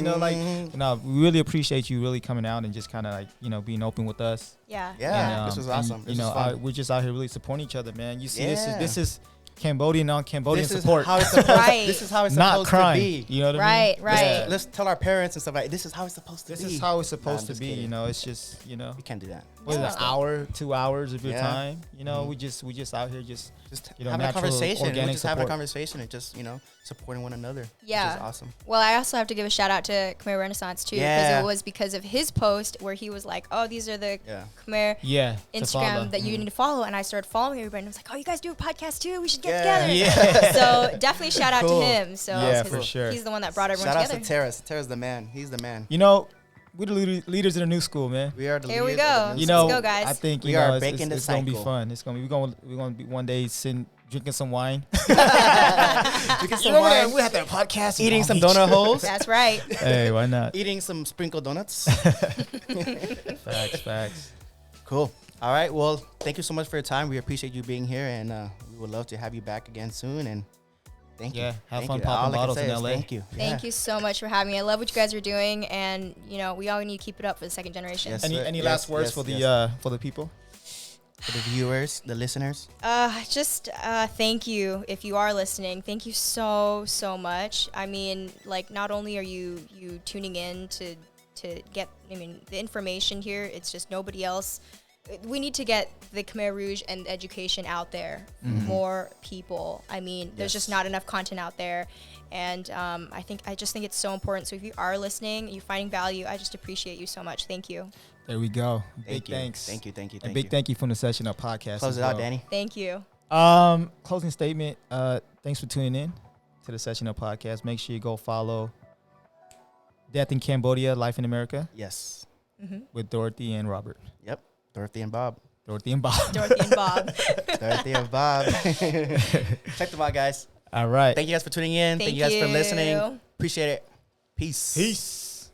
No, we really appreciate you really coming out and just kind of like yeah. being open with us. Yeah, And, this was and, awesome. This was fun. we're just out here really supporting each other, man. You see, Yeah. this is Cambodian on Cambodian This is support. how it's supposed. Right. This is how it's Not supposed crime. to be. You know what I mean? Right. Let's tell our parents and stuff like this is how it's supposed to This be. is how it's Nah, supposed I'm to just be. kidding. It's just We can't do that. what is it, an hour, 2 hours of your time. You know, we just out here just having a conversation. We just having a conversation and just supporting one another. Yeah, which is awesome. Well, I also have to give a shout out to Khmer Renaissance too, because it was because of his post where he was like, "Oh, these are the Khmer Instagram that you need to follow," and I started following everybody. And I was like, "Oh, you guys do a podcast too? We should get together." Yeah. So definitely shout out to him. So for sure, he's the one that brought everyone together. Shout out to Terrace. Terrace the man. He's the man. You know, we're the leaders of the new school, man. We are the Here leaders. We go. You know, let's go, guys. I think we are breaking the cycle. It's gonna be fun. It's gonna be we're gonna be one day sitting drinking some wine. Drinking some wine. We have that podcast. Eating some donut holes. That's right. Hey, why not? Eating some sprinkled donuts. Facts. Cool. All right. Well, thank you so much for your time. We appreciate you being here, and we would love to have you back again soon. And thank you. Yeah, have fun popping bottles in LA. Thank you. Thank you so much for having me. I love what you guys are doing, and we all need to keep it up for the second generation. Yes, any last words for the people? For the viewers, the listeners? Just thank you. If you are listening, thank you so much. I mean, like, not only are you tuning in to get, the information here, it's just nobody else. We need to get the Khmer Rouge and education out there for more people. I mean, there's just not enough content out there. And I just think it's so important. So if you are listening, you're finding value, I just appreciate you so much. Thank you. There we go. Thank you. Thanks. Thank you. And big thank you from the Session Up podcast. Close it out, Danny. Thank you. Closing statement. Thanks for tuning in to the Session Up podcast. Make sure you go follow Death in Cambodia, Life in America. Yes. With Dorothy and Robert. Yep. Dorothy and Bob. Dorothy and Bob. Check them out, guys. All right. Thank you guys for tuning in. Thank you guys for listening. Appreciate it. Peace. Peace.